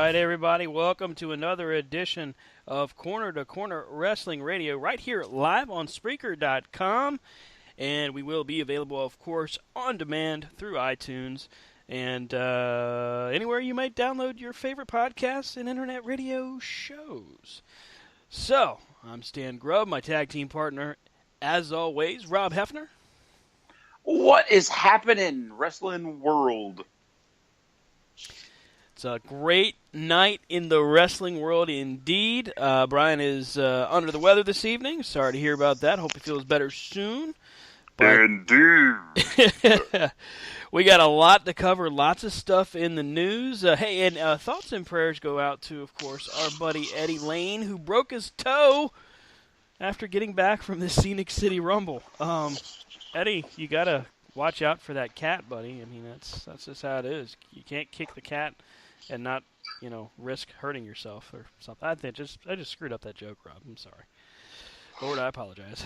right, everybody. Welcome to another edition of Corner to Corner Wrestling Radio right here live on Spreaker.com. And we will be available, of course, on demand through iTunes and anywhere you might download your favorite podcasts and internet radio shows. So, I'm Stan Grubb, my tag team partner, as always, Rob Hefner. What is happening, wrestling world? It's a great night in the wrestling world indeed. Brian is under the weather this evening. Sorry to hear about that. Hope he feels better soon. But indeed. We got a lot to cover, lots of stuff in the news. Hey, and thoughts and prayers go out to, of course, our buddy Eddie Lane, who broke his toe after getting back from the Scenic City Rumble. Eddie, you got to watch out for that cat, buddy. I mean, that's just how it is. You can't kick the cat and not, risk hurting yourself or something. I just screwed up that joke, Rob. I'm sorry. Lord, I apologize.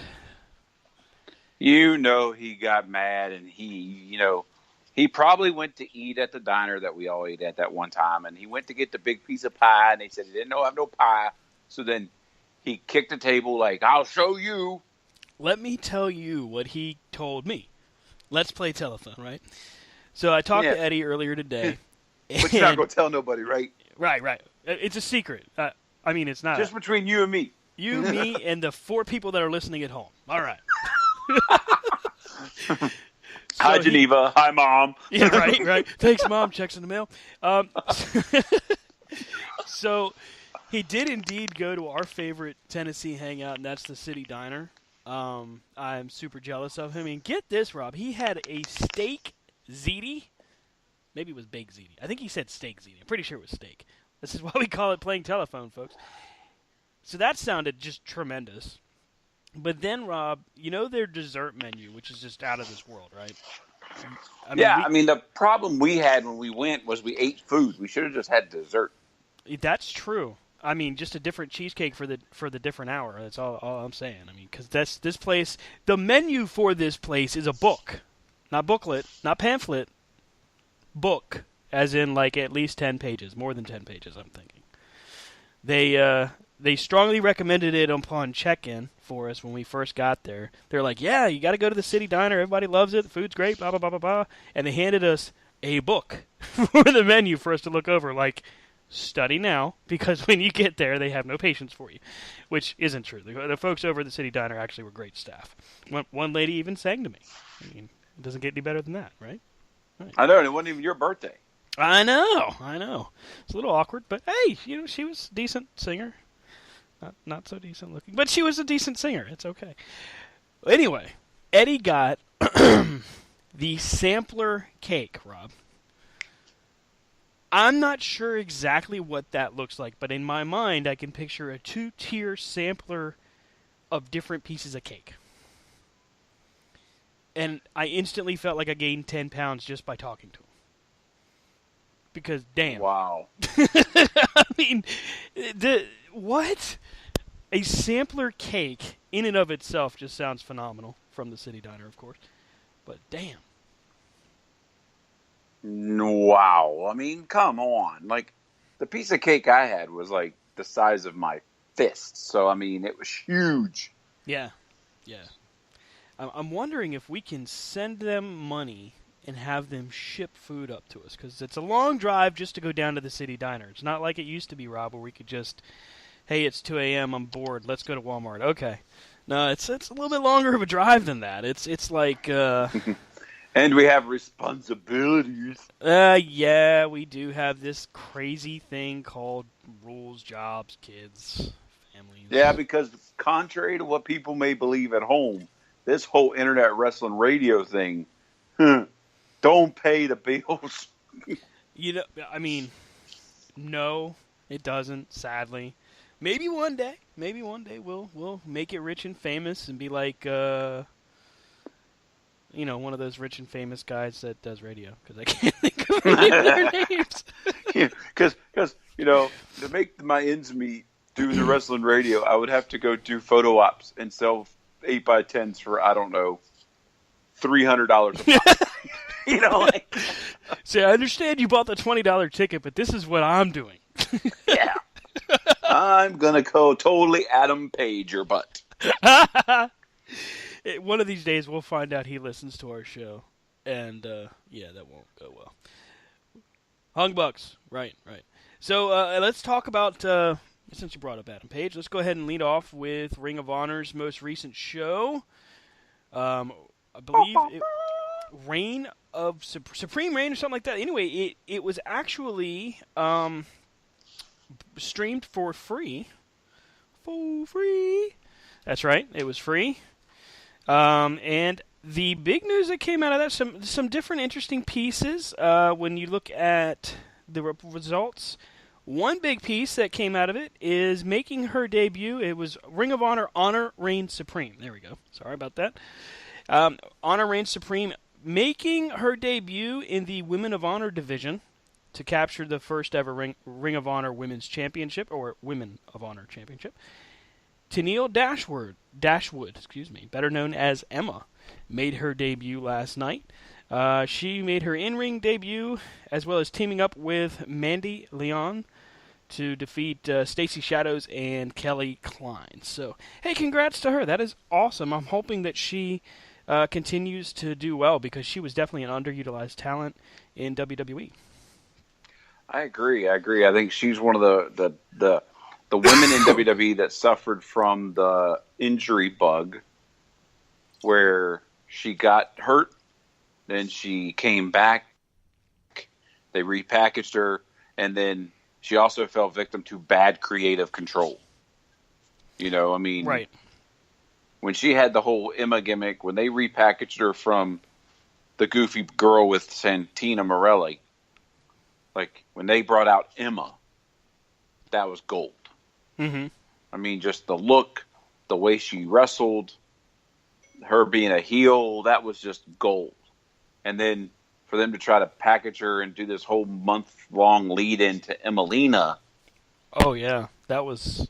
He got mad, and he probably went to eat at the diner that we all ate at that one time, and he went to get the big piece of pie, and they said he didn't have no pie. So then he kicked the table like, I'll show you. Let me tell you what he told me. Let's play telephone, right? So I talked to Eddie earlier today. But you're not going to tell nobody, right? Right. It's a secret. I mean, it's not. Just between you and me. You, me, and the 4 people that are listening at home. All right. Hi, Geneva. Hi, Mom. Yeah, right. Thanks, Mom. Checks in the mail. So he did indeed go to our favorite Tennessee hangout, and that's the City Diner. I'm super jealous of him. And get this, Rob. He had a steak ziti. Maybe it was baked ziti. I think he said steak ziti. I'm pretty sure it was steak. This is why we call it playing telephone, folks. So that sounded just tremendous. But then, Rob, their dessert menu, which is just out of this world, right? I mean, the problem we had when we went was we ate food. We should have just had dessert. That's true. I mean, just a different cheesecake for the different hour. That's all I'm saying. I mean, because this place, the menu for this place is a book, not booklet, not pamphlet, book, as in like at least 10 pages, more than 10 pages. I'm thinking. They strongly recommended it upon check-in for us when we first got there. They're like, yeah, you got to go to the City Diner. Everybody loves it. The food's great, blah, blah, blah, blah, blah. And they handed us a book for the menu for us to look over. Like, study now, because when you get there, they have no patience for you, which isn't true. The folks over at the City Diner actually were great staff. One lady even sang to me. I mean, it doesn't get any better than that, right? I know, and it wasn't even your birthday. I know. It's a little awkward, but hey, she was a decent singer. Not so decent looking, but she was a decent singer. It's okay. Anyway, Eddie got the sampler cake, Rob. I'm not sure exactly what that looks like, but in my mind, I can picture a 2-tier sampler of different pieces of cake. And I instantly felt like I gained 10 pounds just by talking to him. Because, damn. Wow. I mean, what? A sampler cake, in and of itself, just sounds phenomenal. From the City Diner, of course. But, damn. Wow. I mean, come on. Like, the piece of cake I had was, like, the size of my fist. So, I mean, it was huge. Yeah. I'm wondering if we can send them money and have them ship food up to us. Because it's a long drive just to go down to the City Diner. It's not like it used to be, Rob, where we could just, hey, it's 2 a.m., I'm bored, let's go to Walmart. Okay. No, it's a little bit longer of a drive than that. It's like... And we have responsibilities. Yeah, we do have this crazy thing called rules, jobs, kids, families. Yeah, because contrary to what people may believe at home, this whole internet wrestling radio thing, don't pay the bills. I mean, no, it doesn't, sadly. Maybe one day we'll make it rich and famous and be like, one of those rich and famous guys that does radio, because I can't think of any of their names. Because to make my ends meet doing the wrestling radio, I would have to go do photo ops and sell 8x10s for, I don't know, $300 a pop. See, I understand you bought the $20 ticket, but this is what I'm doing. Yeah. I'm going to go totally Adam Page your butt. One of these days we'll find out he listens to our show. And, yeah, that won't go well. Hung Bucks. Right. So let's talk about, since you brought up Adam Page, let's go ahead and lead off with Ring of Honor's most recent show. I believe Supreme Reign or something like that. Anyway, it was actually streamed for free. For free. That's right. It was free. And the big news that came out of that, some different interesting pieces when you look at the results. One big piece that came out of it is making her debut. It was Ring of Honor Reign Supreme. There we go. Sorry about that. Honor Reign Supreme making her debut in the Women of Honor division to capture the first ever Ring of Honor Women's Championship, or Women of Honor Championship. Tennille Dashwood, better known as Emma, made her debut last night. She made her in-ring debut, as well as teaming up with Mandy Leon to defeat Stacey Shadows and Kelly Klein. So, hey, congrats to her. That is awesome. I'm hoping that she continues to do well, because she was definitely an underutilized talent in WWE. I agree. I think she's one of the women in WWE that suffered from the injury bug, where she got hurt, then she came back, they repackaged her, and then she also fell victim to bad creative control. Right. When she had the whole Emma gimmick, when they repackaged her from the goofy girl with Santina Morelli, like when they brought out Emma, that was gold. Mm-hmm. Just the look, the way she wrestled, her being a heel, that was just gold. And then for them to try to package her and do this whole month-long lead into Emelina. Oh, yeah. That was...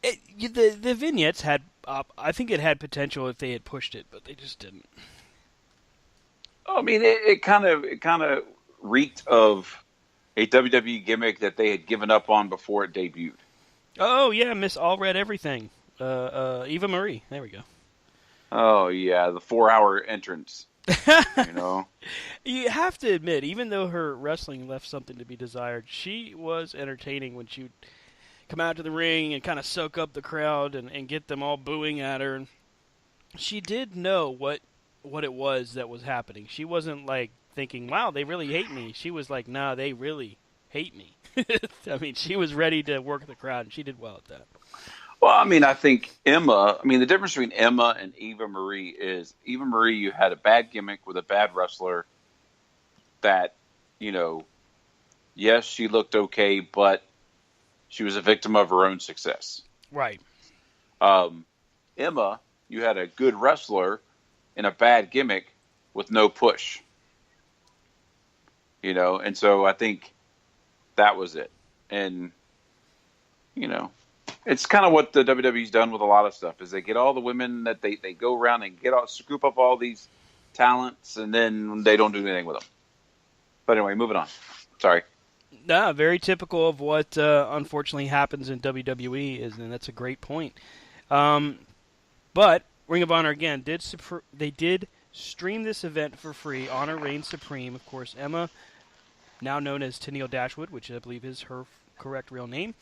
The vignettes had... I think it had potential if they had pushed it, but they just didn't. It kind of reeked of a WWE gimmick that they had given up on before it debuted. Oh, yeah, Miss All Red Everything. Eva Marie. There we go. Oh, yeah, the 4-hour entrance. You have to admit, even though her wrestling left something to be desired, she was entertaining when she would come out to the ring and kind of soak up the crowd and get them all booing at her. And she did know what it was that was happening. She wasn't like thinking, wow, they really hate me. She was like, nah, they really hate me. She was ready to work the crowd, and she did well at that. Well, I think Emma, the difference between Emma and Eva Marie is Eva Marie, you had a bad gimmick with a bad wrestler that, yes, she looked okay, but she was a victim of her own success. Right. Emma, you had a good wrestler in a bad gimmick with no push. And so I think that was it. And, it's kind of what the WWE's done with a lot of stuff, is they get all the women that they go around and scoop up all these talents, and then they don't do anything with them. But anyway, moving on. Sorry. No, very typical of what unfortunately happens in WWE, and that's a great point. But Ring of Honor again did stream this event for free. Honor Reign Supreme, of course. Emma, now known as Tennille Dashwood, which I believe is her correct real name,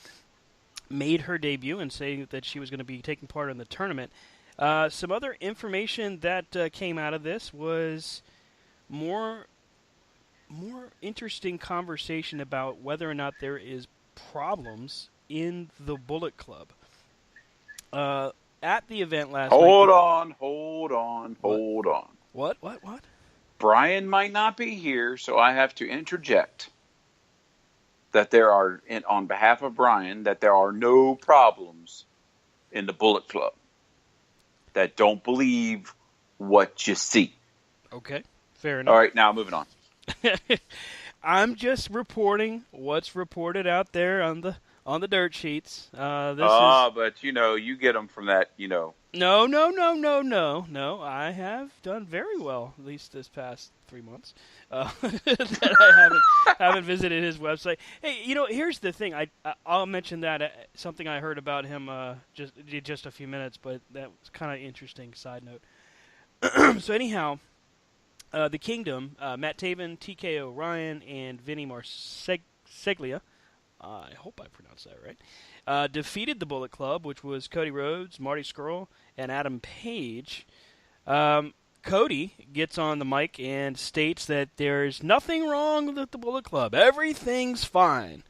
made her debut and saying that she was going to be taking part in the tournament. Some other information that came out of this was more interesting conversation about whether or not there is problems in the Bullet Club. At the event last night... Hold on. What? Brian might not be here, so I have to interject that there are, on behalf of Brian, that there are no problems in the Bullet Club. That don't believe what you see. Okay, fair enough. All right, now moving on. I'm just reporting what's reported out there on on the dirt sheets. But you get them from that. No, no, no, no, no, no. I have done very well, at least this past 3 months. That I haven't visited his website. Hey, here's the thing. I'll mention that something I heard about him just a few minutes, but that was kind of interesting. Side note. So anyhow, the Kingdom, Matt Taven, TK O'Ryan, and Vinny Marseglia. I hope I pronounced that right. Defeated the Bullet Club, which was Cody Rhodes, Marty Scurll, and Adam Page. Cody gets on the mic and states that there's nothing wrong with the Bullet Club. Everything's fine.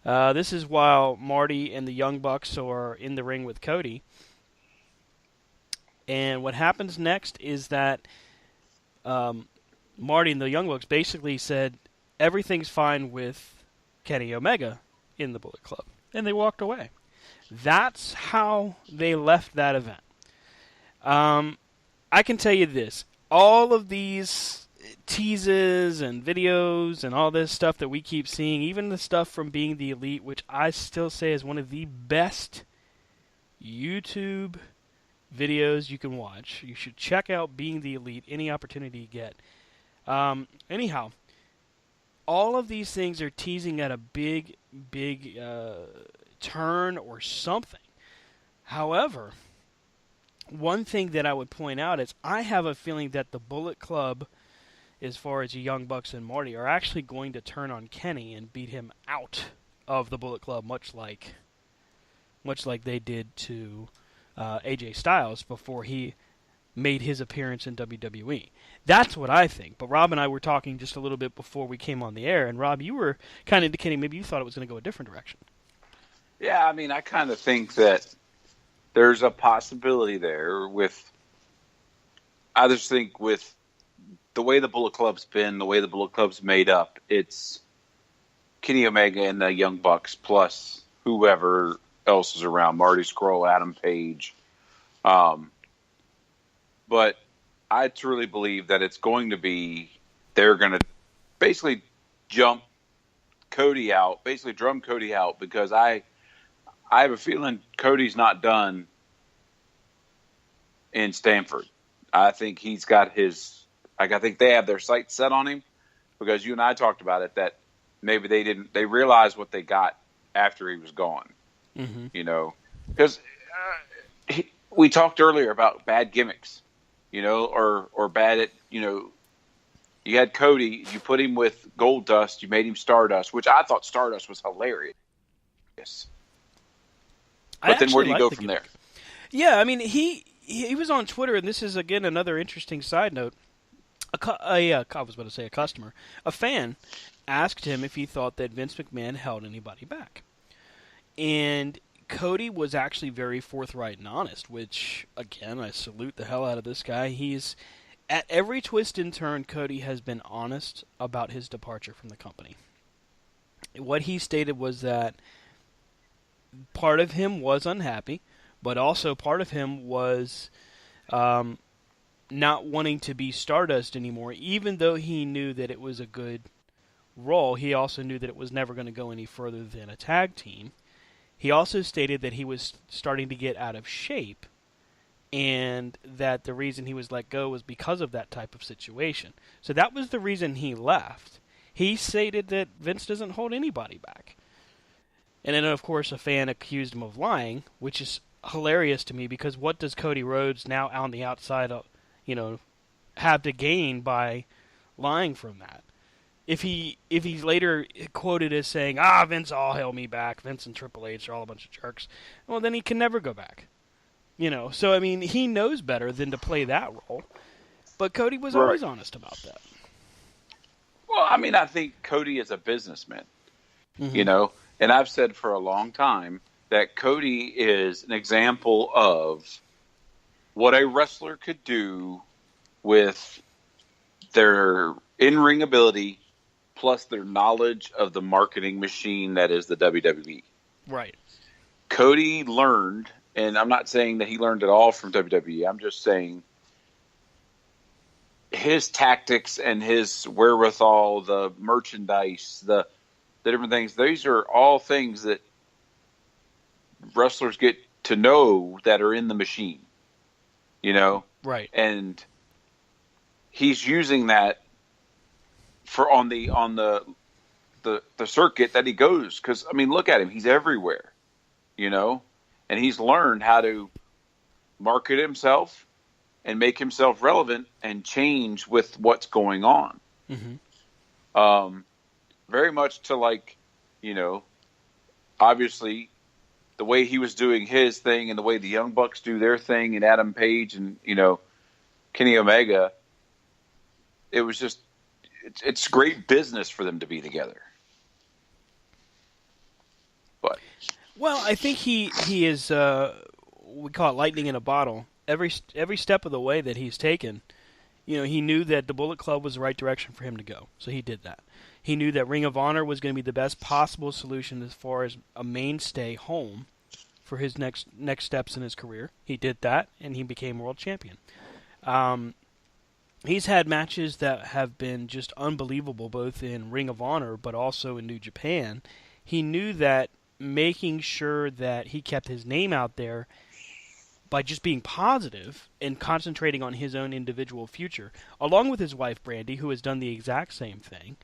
This is while Marty and the Young Bucks are in the ring with Cody. And what happens next is that Marty and the Young Bucks basically said everything's fine with Kenny Omega in the Bullet Club. And they walked away. That's how they left that event. I can tell you this. All of these teases and videos and all this stuff that we keep seeing, even the stuff from Being the Elite, which I still say is one of the best YouTube videos you can watch. You should check out Being the Elite any opportunity you get. Anyhow, all of these things are teasing at a big turn or something. However, one thing that I would point out is I have a feeling that the Bullet Club, as far as the Young Bucks and Marty, are actually going to turn on Kenny and beat him out of the Bullet Club, much like they did to AJ Styles before he made his appearance in WWE. That's what I think. But Rob and I were talking just a little bit before we came on the air, and Rob, you were kind of indicating maybe you thought it was going to go a different direction. Yeah, I mean, I kind of think that there's a possibility there I just think with the way the Bullet Club's been, the way the Bullet Club's made up, it's Kenny Omega and the Young Bucks plus whoever else is around, Marty Scurll, Adam Page. But I truly believe that it's going to be, they're going to basically drum Cody out because I have a feeling Cody's not done in Stamford. I think he's got I think they have their sights set on him because you and I talked about it, that maybe they realized what they got after he was gone. Mm-hmm. Because we talked earlier about bad gimmicks, or bad at, you had Cody, you put him with Gold Dust, you made him Stardust, which I thought Stardust was hilarious. But then where do you go from there? Yeah, I mean, he was on Twitter, and this is, again, another interesting side note. I was about to say a customer. A fan asked him if he thought that Vince McMahon held anybody back. And Cody was actually very forthright and honest, which, again, I salute the hell out of this guy. He's, at every twist and turn, Cody has been honest about his departure from the company. What he stated was that part of him was unhappy, but also part of him was not wanting to be Stardust anymore. Even though he knew that it was a good role, he also knew that it was never going to go any further than a tag team. He also stated that he was starting to get out of shape, and that the reason he was let go was because of that type of situation. So that was the reason he left. He stated that Vince doesn't hold anybody back. And then, of course, a fan accused him of lying, which is hilarious to me, because what does Cody Rhodes now on the outside, have to gain by lying from that? If he's later quoted as saying, Vince all held me back, Vince and Triple H are all a bunch of jerks, well, then he can never go back. So, I mean, he knows better than to play that role. But Cody was always honest about that. Well, I mean, I think Cody is a businessman, and I've said for a long time that Cody is an example of what a wrestler could do with their in-ring ability plus their knowledge of the marketing machine that is the WWE. Right. Cody learned, and I'm not saying that he learned it all from WWE, I'm just saying his tactics and his wherewithal, the merchandise, the different things, these are all things that wrestlers get to know that are in the machine, Right. and he's using that for on the circuit that he goes. Because I mean, look at him; he's everywhere, and he's learned how to market himself and make himself relevant and change with what's going on. Very much to obviously the way he was doing his thing and the way the Young Bucks do their thing and Adam Page and, Kenny Omega. It was just, it's great business for them to be together. But. Well, I think he is, we call it lightning in a bottle. Every step of the way that he's taken, he knew that the Bullet Club was the right direction for him to go. So he did that. He knew that Ring of Honor was going to be the best possible solution as far as a mainstay home for his next steps in his career. He did that, and he became world champion. He's had matches that have been just unbelievable, both in Ring of Honor but also in New Japan. He knew that making sure that he kept his name out there by just being positive and concentrating on his own individual future, along with his wife Brandy, who has done the exact same thing,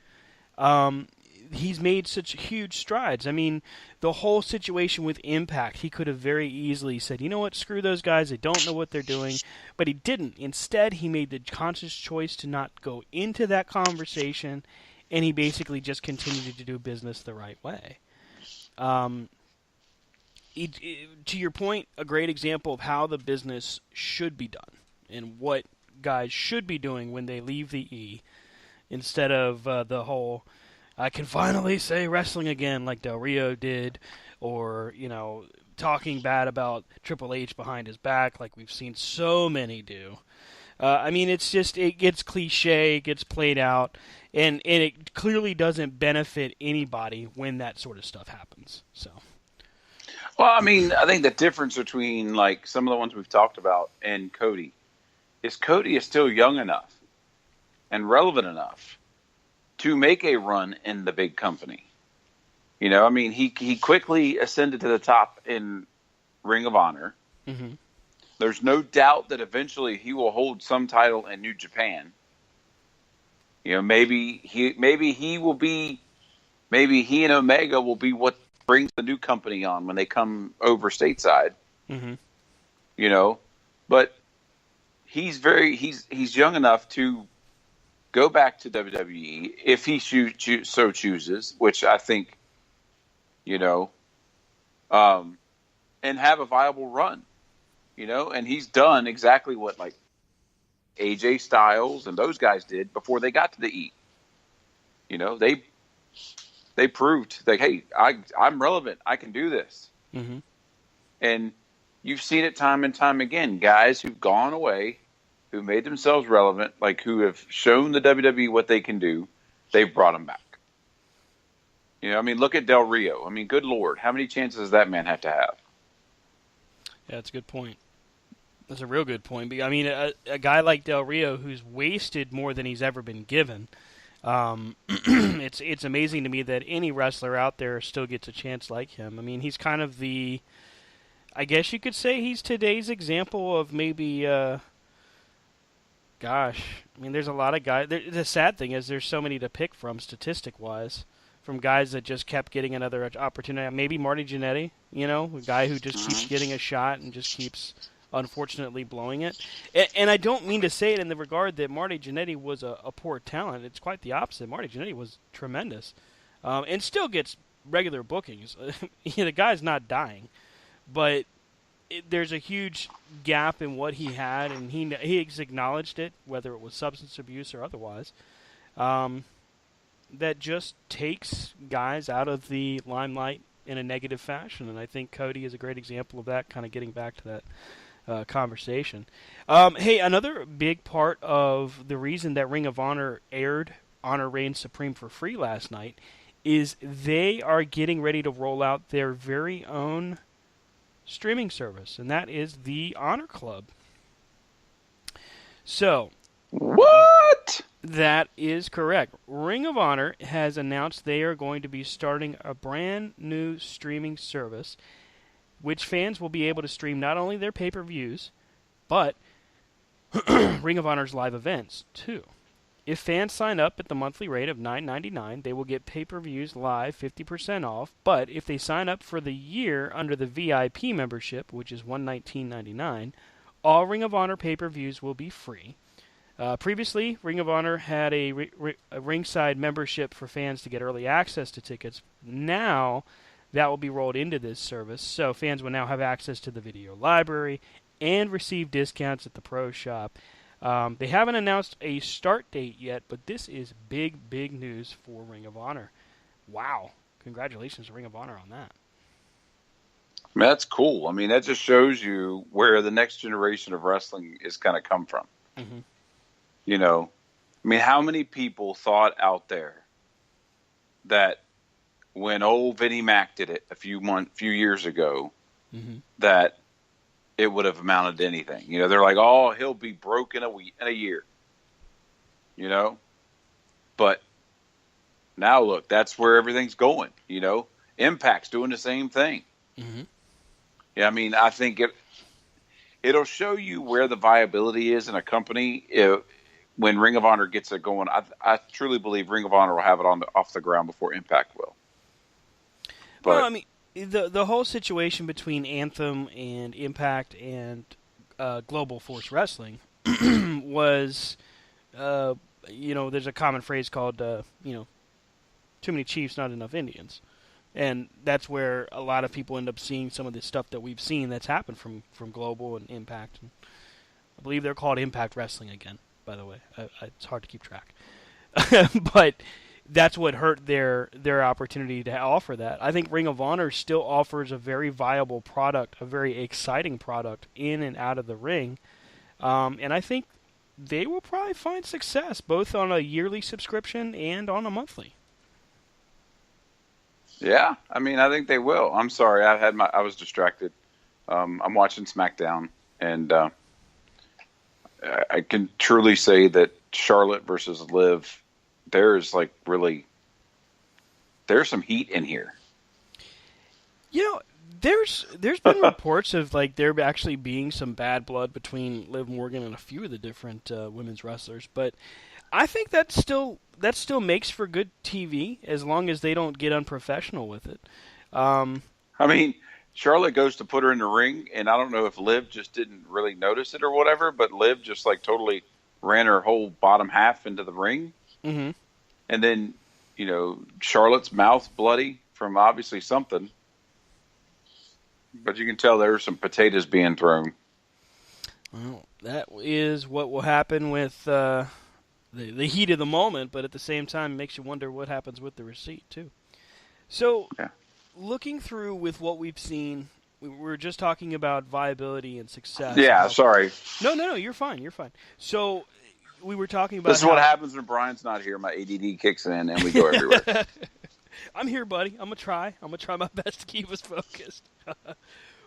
he's made such huge strides. I mean, the whole situation with Impact, he could have very easily said, you know what, screw those guys, they don't know what they're doing, but he didn't. Instead, he made the conscious choice to not go into that conversation, and he basically just continued to do business the right way. To your point, a great example of how the business should be done and what guys should be doing when they leave the E, instead of the whole, I can finally say wrestling again like Del Rio did, or, talking bad about Triple H behind his back like we've seen so many do. I mean, it's just, it gets cliche, it gets played out, and it clearly doesn't benefit anybody when that sort of stuff happens. So. Well, I mean, I think the difference between some of the ones we've talked about and Cody is still young enough and relevant enough to make a run in the big company. I mean, he quickly ascended to the top in Ring of Honor. Mm-hmm. There's no doubt that eventually he will hold some title in New Japan. Maybe he and Omega will be what brings the new company on when they come over stateside. Mm-hmm. But he's young enough to go back to WWE if he so chooses, which I think, and have a viable run, and he's done exactly what AJ Styles and those guys did before they got to the E. They proved hey, I'm relevant. I can do this. Mm-hmm. And you've seen it time and time again. Guys who've gone away, who made themselves relevant, who have shown the WWE what they can do, they've brought them back. I mean, look at Del Rio. I mean, good Lord, how many chances does that man have to have? Yeah, that's a good point. That's a real good point. I mean, a guy like Del Rio who's wasted more than he's ever been given. It's amazing to me that any wrestler out there still gets a chance like him. I mean, he's kind of I guess you could say he's today's example of maybe, I mean, there's a lot of guys. The sad thing is there's so many to pick from statistic-wise, from guys that just kept getting another opportunity. Maybe Marty Jannetty, a guy who just keeps getting a shot and just keeps, unfortunately, blowing it. And I don't mean to say it in the regard that Marty Jannetty was a poor talent. It's quite the opposite. Marty Jannetty was tremendous, and still gets regular bookings. The guy's not dying, but there's a huge gap in what he had, and he's acknowledged it, whether it was substance abuse or otherwise. That just takes guys out of the limelight in a negative fashion, and I think Cody is a great example of that, kind of getting back to that conversation. Hey, another big part of the reason that Ring of Honor aired Honor Reigns Supreme for free last night is they are getting ready to roll out their very own streaming service, and that is the Honor Club. So, what? That is correct. Ring of Honor has announced they are going to be starting a brand new streaming service which fans will be able to stream not only their pay-per-views, but Ring of Honor's live events, too. If fans sign up at the monthly rate of $9.99, they will get pay-per-views live 50% off, but if they sign up for the year under the VIP membership, which is $119.99, all Ring of Honor pay-per-views will be free. Previously, Ring of Honor had a ringside membership for fans to get early access to tickets. Now, that will be rolled into this service, so fans will now have access to the video library and receive discounts at the pro shop. They haven't announced a start date yet, but this is big, big news for Ring of Honor. Wow. Congratulations to Ring of Honor on that. I mean, that's cool. I mean, that just shows you where the next generation of wrestling is going to come from. Mm-hmm. You know, I mean, how many people thought out there that when old Vinnie Mac did it a few years ago, mm-hmm. that it would have amounted to anything? You know, they're like, oh, he'll be broke in a year. You know, but now look, that's where everything's going. You know, Impact's doing the same thing. Mm-hmm. Yeah, I mean, I think it'll show you where the viability is in a company when Ring of Honor gets it going. I truly believe Ring of Honor will have it off the ground before Impact will. But, well, I mean, the whole situation between Anthem and Impact and Global Force Wrestling was, there's a common phrase called, too many Chiefs, not enough Indians. And that's where a lot of people end up seeing some of the stuff that we've seen that's happened from Global and Impact. And I believe they're called Impact Wrestling again, by the way. It's hard to keep track. But that's what hurt their opportunity to offer that. I think Ring of Honor still offers a very viable product, a very exciting product in and out of the ring. And I think they will probably find success both on a yearly subscription and on a monthly. Yeah, I mean, I think they will. I'm sorry, I was distracted. I'm watching SmackDown, and I can truly say that Charlotte versus Liv, there's some heat in here. You know, there's been reports of there actually being some bad blood between Liv Morgan and a few of the different women's wrestlers, but I think that still makes for good TV as long as they don't get unprofessional with it. I mean, Charlotte goes to put her in the ring, and I don't know if Liv just didn't really notice it or whatever, but Liv just totally ran her whole bottom half into the ring. Mm-hmm. And then, Charlotte's mouth bloody from obviously something. But you can tell there were some potatoes being thrown. Well, that is what will happen with the heat of the moment, but at the same time, it makes you wonder what happens with the receipt, too. So, yeah. Looking through with what we've seen, we were just talking about viability and success. Yeah, sorry. No, you're fine. So, we were talking about... This is what happens when Brian's not here. My ADD kicks in, and we go everywhere. I'm here, buddy. I'm going to try my best to keep us focused.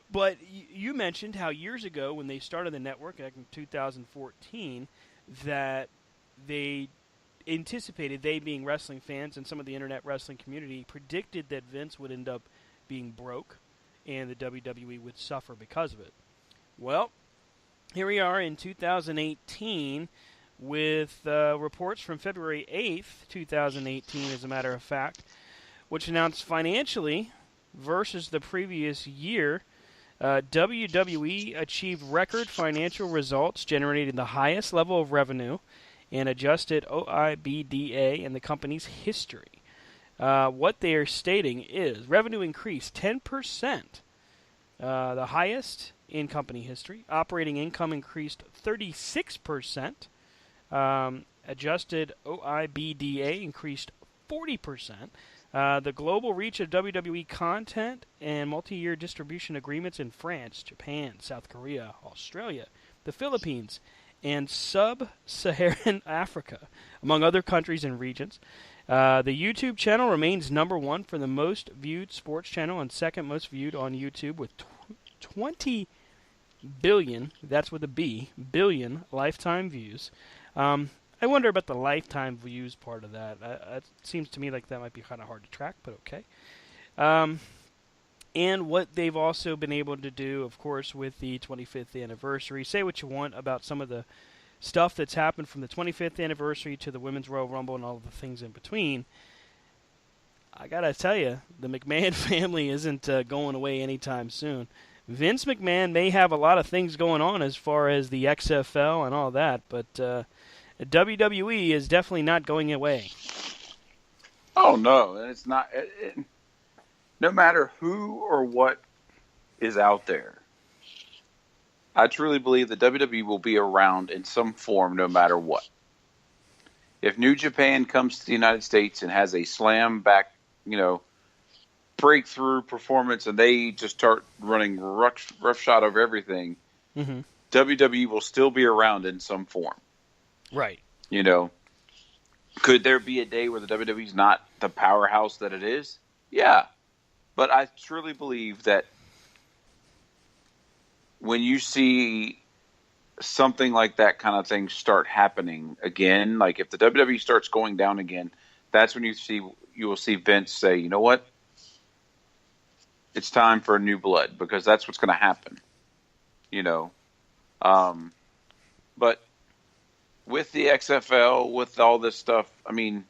But you mentioned how years ago, when they started the network back in 2014, that they anticipated, they being wrestling fans and some of the internet wrestling community, predicted that Vince would end up being broke and the WWE would suffer because of it. Well, here we are in 2018 with reports from February 8th, 2018, as a matter of fact, which announced financially versus the previous year, WWE achieved record financial results, generating the highest level of revenue and adjusted OIBDA in the company's history. What they are stating is revenue increased 10%, the highest in company history. Operating income increased 36%. Adjusted OIBDA increased 40%. The global reach of WWE content and multi-year distribution agreements in France, Japan, South Korea, Australia, the Philippines, and sub-Saharan Africa, among other countries and regions. The YouTube channel remains number one for the most viewed sports channel and second most viewed on YouTube with 20 billion, that's with a B, billion lifetime views. I wonder about the lifetime views part of that. It seems to me like that might be kind of hard to track, but okay. and what they've also been able to do, of course, with the 25th anniversary. Say what you want about some of the stuff that's happened from the 25th anniversary to the Women's Royal Rumble and all the things in between. I gotta tell you, the McMahon family isn't going away anytime soon. Vince McMahon may have a lot of things going on as far as the XFL and all that, but WWE is definitely not going away. Oh, no. It's not. No matter who or what is out there, I truly believe that WWE will be around in some form no matter what. If New Japan comes to the United States and has a slam back, breakthrough performance and they just start running roughshod over everything, WWE will still be around in some form. Right. Could there be a day where the WWE is not the powerhouse that it is? Yeah. But I truly believe that when you see something like that kind of thing start happening again, like if the WWE starts going down again, that's when you will see Vince say, you know what? It's time for a new blood, because that's what's going to happen, But with the XFL, with all this stuff, I mean,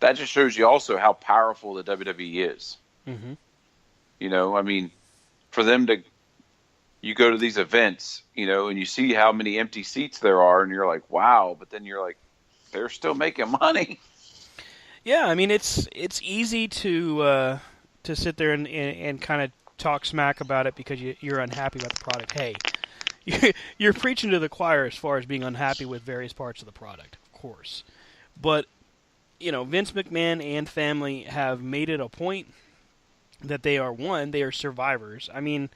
that just shows you also how powerful the WWE is. I mean, for them to, you go to these events, and you see how many empty seats there are, and you're like, wow, but then you're like, they're still making money. Yeah, I mean, it's easy to sit there and kind of talk smack about it because you're unhappy about the product. Hey, you're preaching to the choir as far as being unhappy with various parts of the product, of course. But, Vince McMahon and family have made it a point that they are survivors. I mean,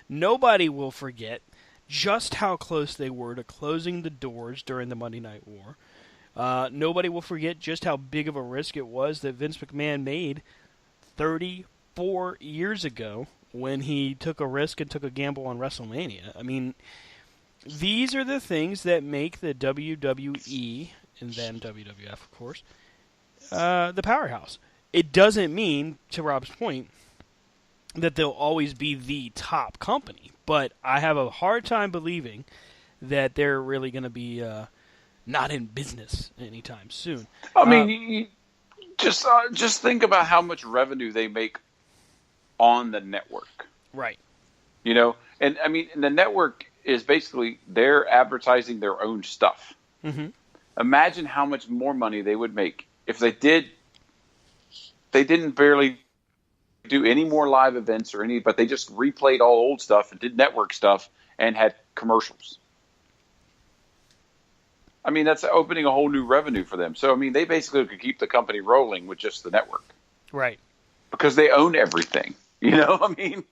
nobody will forget just how close they were to closing the doors during the Monday Night War. Nobody will forget just how big of a risk it was that Vince McMahon made 34 years ago when he took a risk and took a gamble on WrestleMania. I mean, these are the things that make the WWE, and then WWF, of course, the powerhouse. It doesn't mean, to Rob's point, that they'll always be the top company, but I have a hard time believing that they're really going to be not in business anytime soon. I mean, you just think about how much revenue they make on the network. Right. And I mean, the network is basically they're advertising their own stuff. Imagine how much more money they would make if they didn't barely do any more live events but they just replayed all old stuff and did network stuff and had commercials. I mean, that's opening a whole new revenue for them. So, I mean, they basically could keep the company rolling with just the network. Right. Because they own everything. I mean.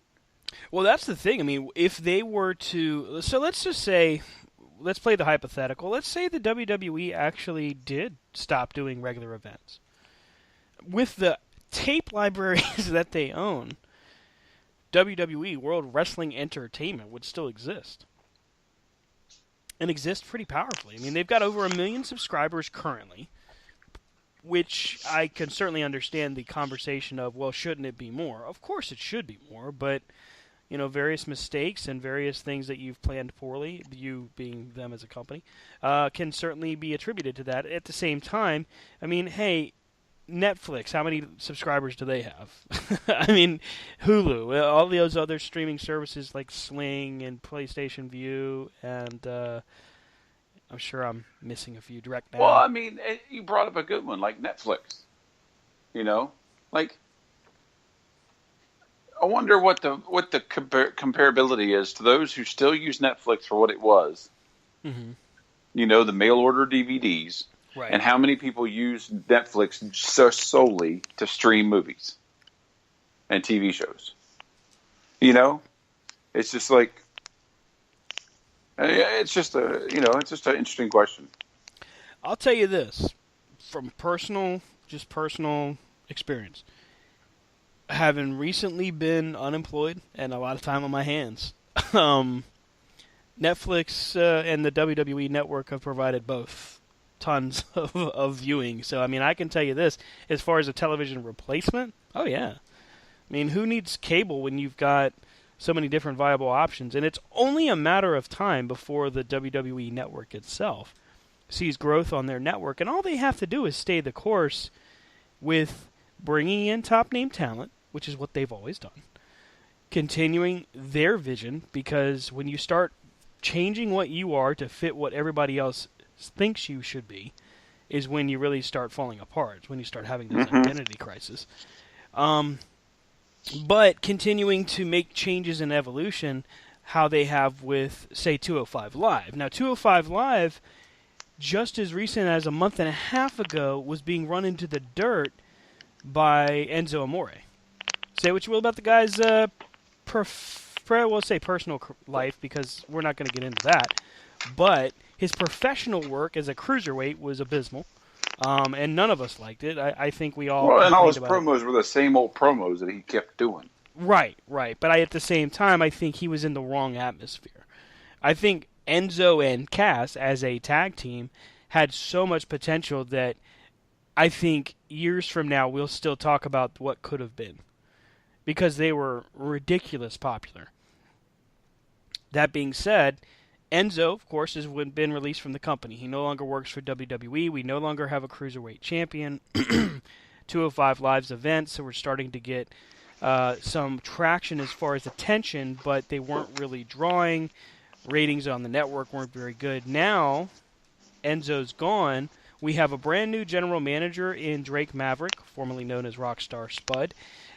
Well, that's the thing. I mean, if they were to... So let's just say... Let's play the hypothetical. Let's say the WWE actually did stop doing regular events. With the tape libraries that they own, WWE, World Wrestling Entertainment, would still exist. And exist pretty powerfully. I mean, they've got over 1 million subscribers currently, which I can certainly understand the conversation of, well, shouldn't it be more? Of course it should be more, but, various mistakes and various things that you've planned poorly, you being them as a company, can certainly be attributed to that. At the same time, I mean, hey, Netflix, how many subscribers do they have? I mean, Hulu, all those other streaming services like Sling and PlayStation View, and I'm sure I'm missing a few. Direct Now. Well, I mean, you brought up a good one, like Netflix. Like, I wonder what the comparability is to those who still use Netflix for what it was. The mail order DVDs. Right. And how many people use Netflix so solely to stream movies and TV shows? It's just like, it's just an interesting question. I'll tell you this, from personal experience, having recently been unemployed and a lot of time on my hands, Netflix and the WWE Network have provided both tons of viewing. So, I mean, I can tell you this, as far as a television replacement, oh yeah, I mean, who needs cable when you've got so many different viable options? And it's only a matter of time before the WWE network itself sees growth on their network, and all they have to do is stay the course with bringing in top-name talent, which is what they've always done, continuing their vision, because when you start changing what you are to fit what everybody else thinks you should be, is when you really start falling apart. It's when you start having those identity crises. But continuing to make changes in evolution, how they have with, say, 205 Live. Now, 205 Live, just as recent as a month and a half ago, was being run into the dirt by Enzo Amore. Say what you will about the guy's we'll say personal life, because we're not going to get into that. But his professional work as a cruiserweight was abysmal, and none of us liked it. I think we all. Well, and all his promos were the same old promos that he kept doing. Right. But at the same time, I think he was in the wrong atmosphere. I think Enzo and Cass, as a tag team, had so much potential that I think years from now we'll still talk about what could have been, because they were ridiculous popular. That being said, Enzo, of course, has been released from the company. He no longer works for WWE. We no longer have a Cruiserweight champion. 205 Live's events, so we're starting to get some traction as far as attention, but they weren't really drawing. Ratings on the network weren't very good. Now, Enzo's gone. We have a brand new general manager in Drake Maverick, formerly known as Rockstar Spud.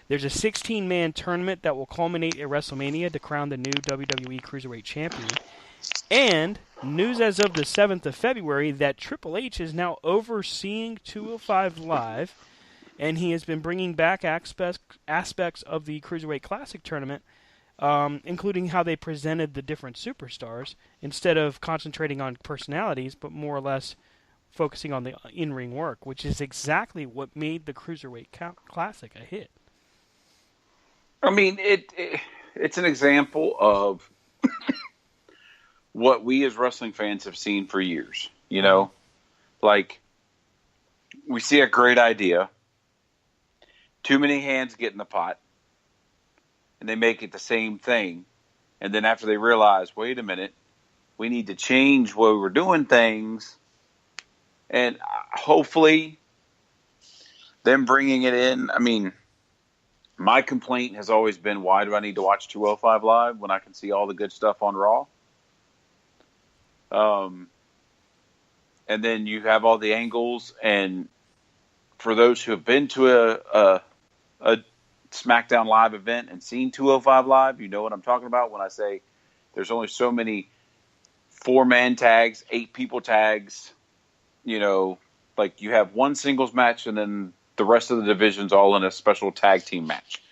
There's a 16-man tournament that will culminate at WrestleMania to crown the new WWE Cruiserweight Champion. And news as of the 7th of February that Triple H is now overseeing 205 Live, and he has been bringing back aspects of the Cruiserweight Classic tournament, including how they presented the different superstars, instead of concentrating on personalities, but more or less focusing on the in-ring work, which is exactly what made the Cruiserweight Classic a hit. I mean, it's an example of what we as wrestling fans have seen for years. You know, like, we see a great idea, too many hands get in the pot, and they make it the same thing. And then after they realize, wait a minute, we need to change the way we're doing things. And hopefully them bringing it in, I mean, my complaint has always been, why do I need to watch 205 Live when I can see all the good stuff on Raw? And then you have all the angles, and for those who have been to a SmackDown Live event and seen 205 Live, you know what I'm talking about when I say there's only so many 4-man tags, 8-people tags. You know, like, you have one singles match and then the rest of the division's all in a special tag team match.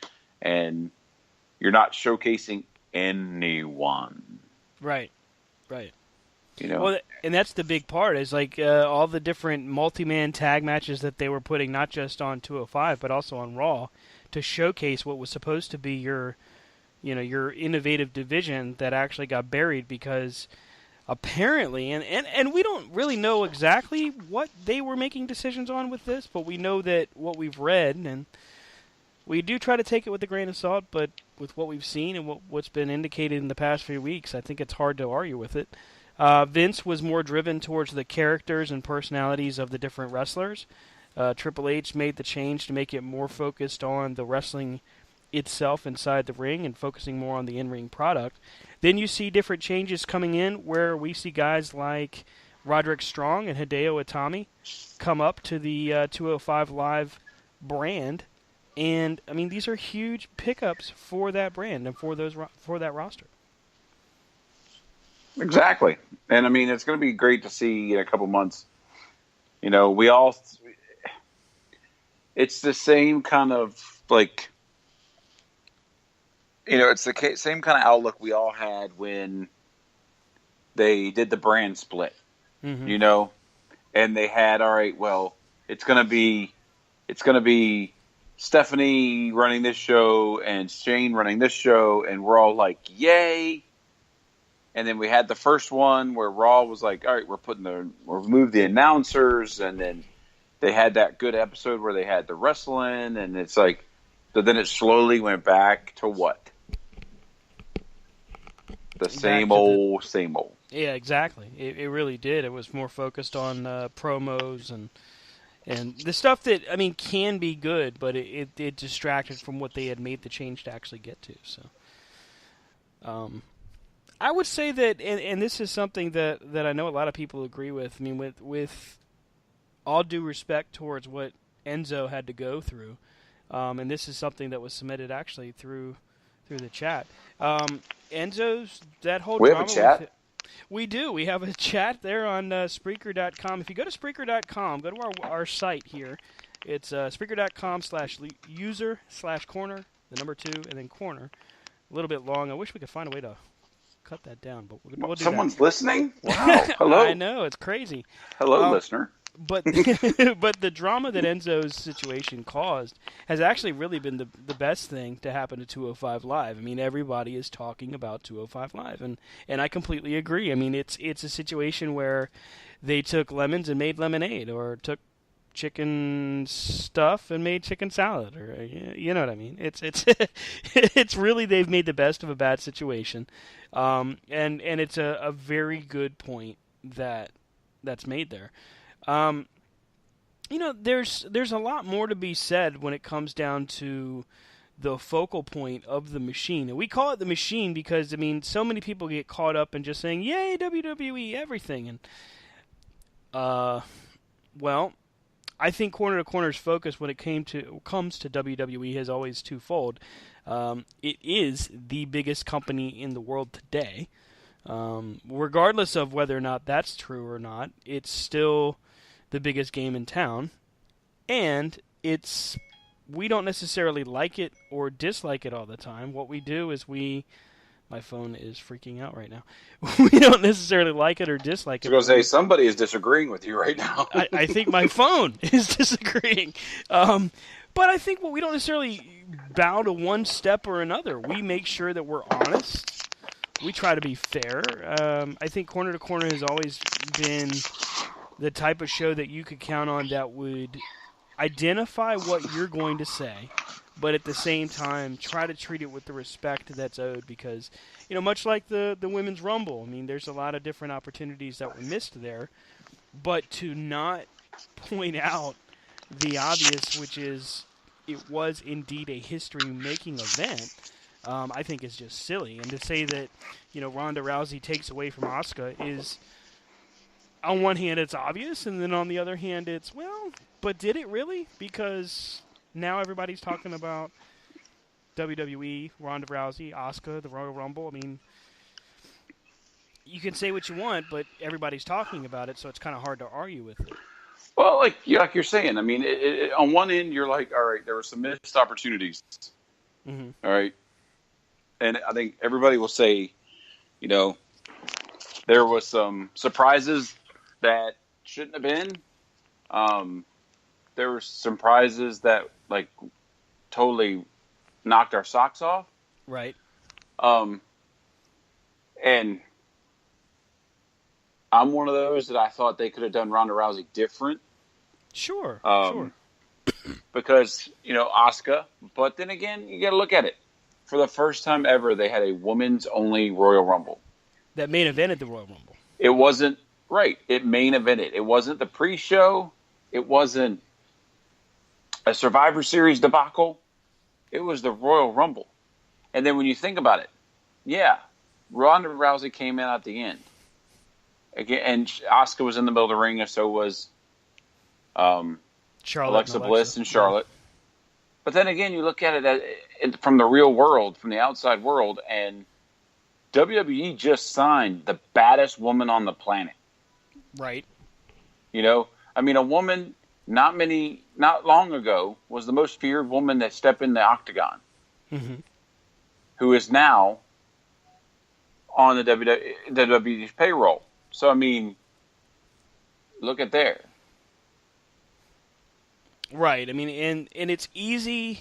And you're not showcasing anyone. Right. You know? Well, and that's the big part, is like all the different multi-man tag matches that they were putting not just on 205 but also on Raw to showcase what was supposed to be your innovative division that actually got buried because apparently, and we don't really know exactly what they were making decisions on with this, but we know that what we've read, and we do try to take it with a grain of salt, but with what we've seen and what's been indicated in the past few weeks, I think it's hard to argue with it. Vince was more driven towards the characters and personalities of the different wrestlers. Triple H made the change to make it more focused on the wrestling itself inside the ring and focusing more on the in-ring product. Then you see different changes coming in where we see guys like Roderick Strong and Hideo Itami come up to the 205 Live brand. And, I mean, these are huge pickups for that brand and for that roster. Exactly. And, I mean, it's going to be great to see in a couple months. You know, it's the same kind of, like, you know, it's the same kind of outlook we all had when they did the brand split, you know, and they had, all right, well, it's going to be Stephanie running this show and Shane running this show, and we're all like, yay. And then we had the first one where Raw was like, all right, we'll move the announcers, and then they had that good episode where they had the wrestling, and it's like, So then it slowly went back to what? The same old, same old. Yeah, exactly. It really did. It was more focused on promos and the stuff that, I mean, can be good, but it distracted from what they had made the change to actually get to. So, I would say that, and this is something that I know a lot of people agree with. I mean, with all due respect towards what Enzo had to go through, and this is something that was submitted actually through the chat. Enzo's, that whole drama. We have a chat? We do. We have a chat there on Spreaker.com. If you go to Spreaker.com, go to our site here. It's Spreaker.com/user/corner, the number 2, and then corner. A little bit long. I wish we could find a way to cut that down, but we'll do Someone's that. listening? Wow. Hello. I know. It's crazy. Hello, listener. But but the drama that Enzo's situation caused has actually really been the best thing to happen to 205 Live. I mean, everybody is talking about 205 Live, and I completely agree. I mean, it's a situation where they took lemons and made lemonade, or took chicken stuff and made chicken salad, or you know what I mean. It's it's really, they've made the best of a bad situation, and it's a very good point that's made there. You know, there's a lot more to be said when it comes down to the focal point of the machine. And we call it the machine because, I mean, so many people get caught up in just saying, yay, WWE, everything. And, well, I think Corner to Corner's focus when it comes to WWE is always twofold. It is the biggest company in the world today. Regardless of whether or not that's true or not, it's still the biggest game in town, and we don't necessarily like it or dislike it all the time. What we do is my phone is freaking out right now. We don't necessarily like it or dislike it. I was going to say, somebody is disagreeing with you right now. I think my phone is disagreeing. But I think we don't necessarily bow to one step or another. We make sure that we're honest. We try to be fair. I think Corner to Corner has always been the type of show that you could count on that would identify what you're going to say, but at the same time try to treat it with the respect that's owed, because, you know, much like the Women's Rumble, I mean, there's a lot of different opportunities that were missed there, but to not point out the obvious, which is it was indeed a history-making event, I think is just silly. And to say that, you know, Ronda Rousey takes away from Asuka is, on one hand, it's obvious, and then on the other hand, it's, well, but did it really? Because now everybody's talking about WWE, Ronda Rousey, Asuka, the Royal Rumble. I mean, you can say what you want, but everybody's talking about it, so it's kind of hard to argue with it. Well, like you're saying, I mean, on one end, you're like, all right, there were some missed opportunities. Mm-hmm. All right. And I think everybody will say, you know, there was some surprises that shouldn't have been. There were some prizes that, like, totally knocked our socks off. Right. And I'm one of those that I thought they could have done Ronda Rousey different. Sure. Because, you know, Asuka. But then again, you got to look at it. For the first time ever, they had a women's only Royal Rumble. That main evented the Royal Rumble. It wasn't, right, it main evented. It wasn't the pre-show. It wasn't a Survivor Series debacle. It was the Royal Rumble. And then when you think about it, yeah, Ronda Rousey came in at the end. Again, and Asuka was in the middle of the ring, and so was Alexa Bliss and Charlotte. Yeah. But then again, you look at it from the real world, from the outside world, and WWE just signed the baddest woman on the planet. Right. You know, I mean, a woman not long ago was the most feared woman that stepped in the octagon, mm-hmm. who is now on the WWE's payroll. So, I mean, look at there. Right. I mean, and it's easy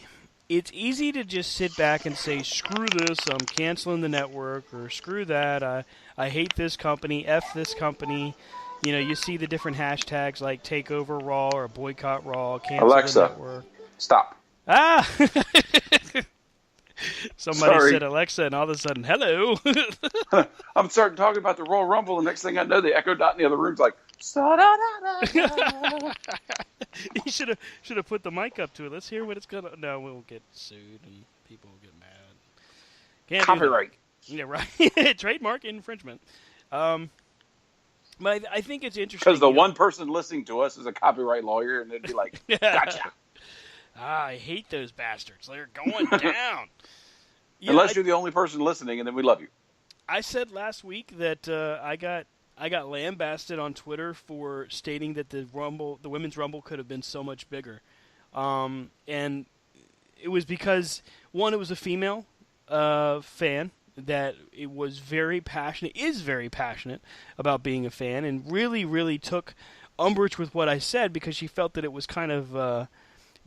to just sit back and say, screw this, I'm canceling the network, or screw that, I hate this company, F this company. You know, you see the different hashtags like Takeover Raw or Boycott Raw, cancel Alexa, the network. Stop. Ah! Somebody Sorry. said Alexa, and all of a sudden, hello. I'm starting talking about the Royal Rumble, and next thing I know, the Echo Dot in the other room's like, "Sa-da-da-da-da." You should have put the mic up to it. Let's hear what it's gonna. No, we'll get sued and people will get mad. Can't Copyright. do that. Yeah, right. Trademark infringement. But I think it's interesting Because the one person listening to us is a copyright lawyer, and they'd be like, "Gotcha." I hate those bastards. They're going down. Yeah, Unless you're the only person listening, and then we love you. I said last week that I got lambasted on Twitter for stating that the women's Rumble, could have been so much bigger, and it was because one, it was a female fan that it was very passionate, is very passionate about being a fan, and really, really took umbrage with what I said because she felt that it was kind of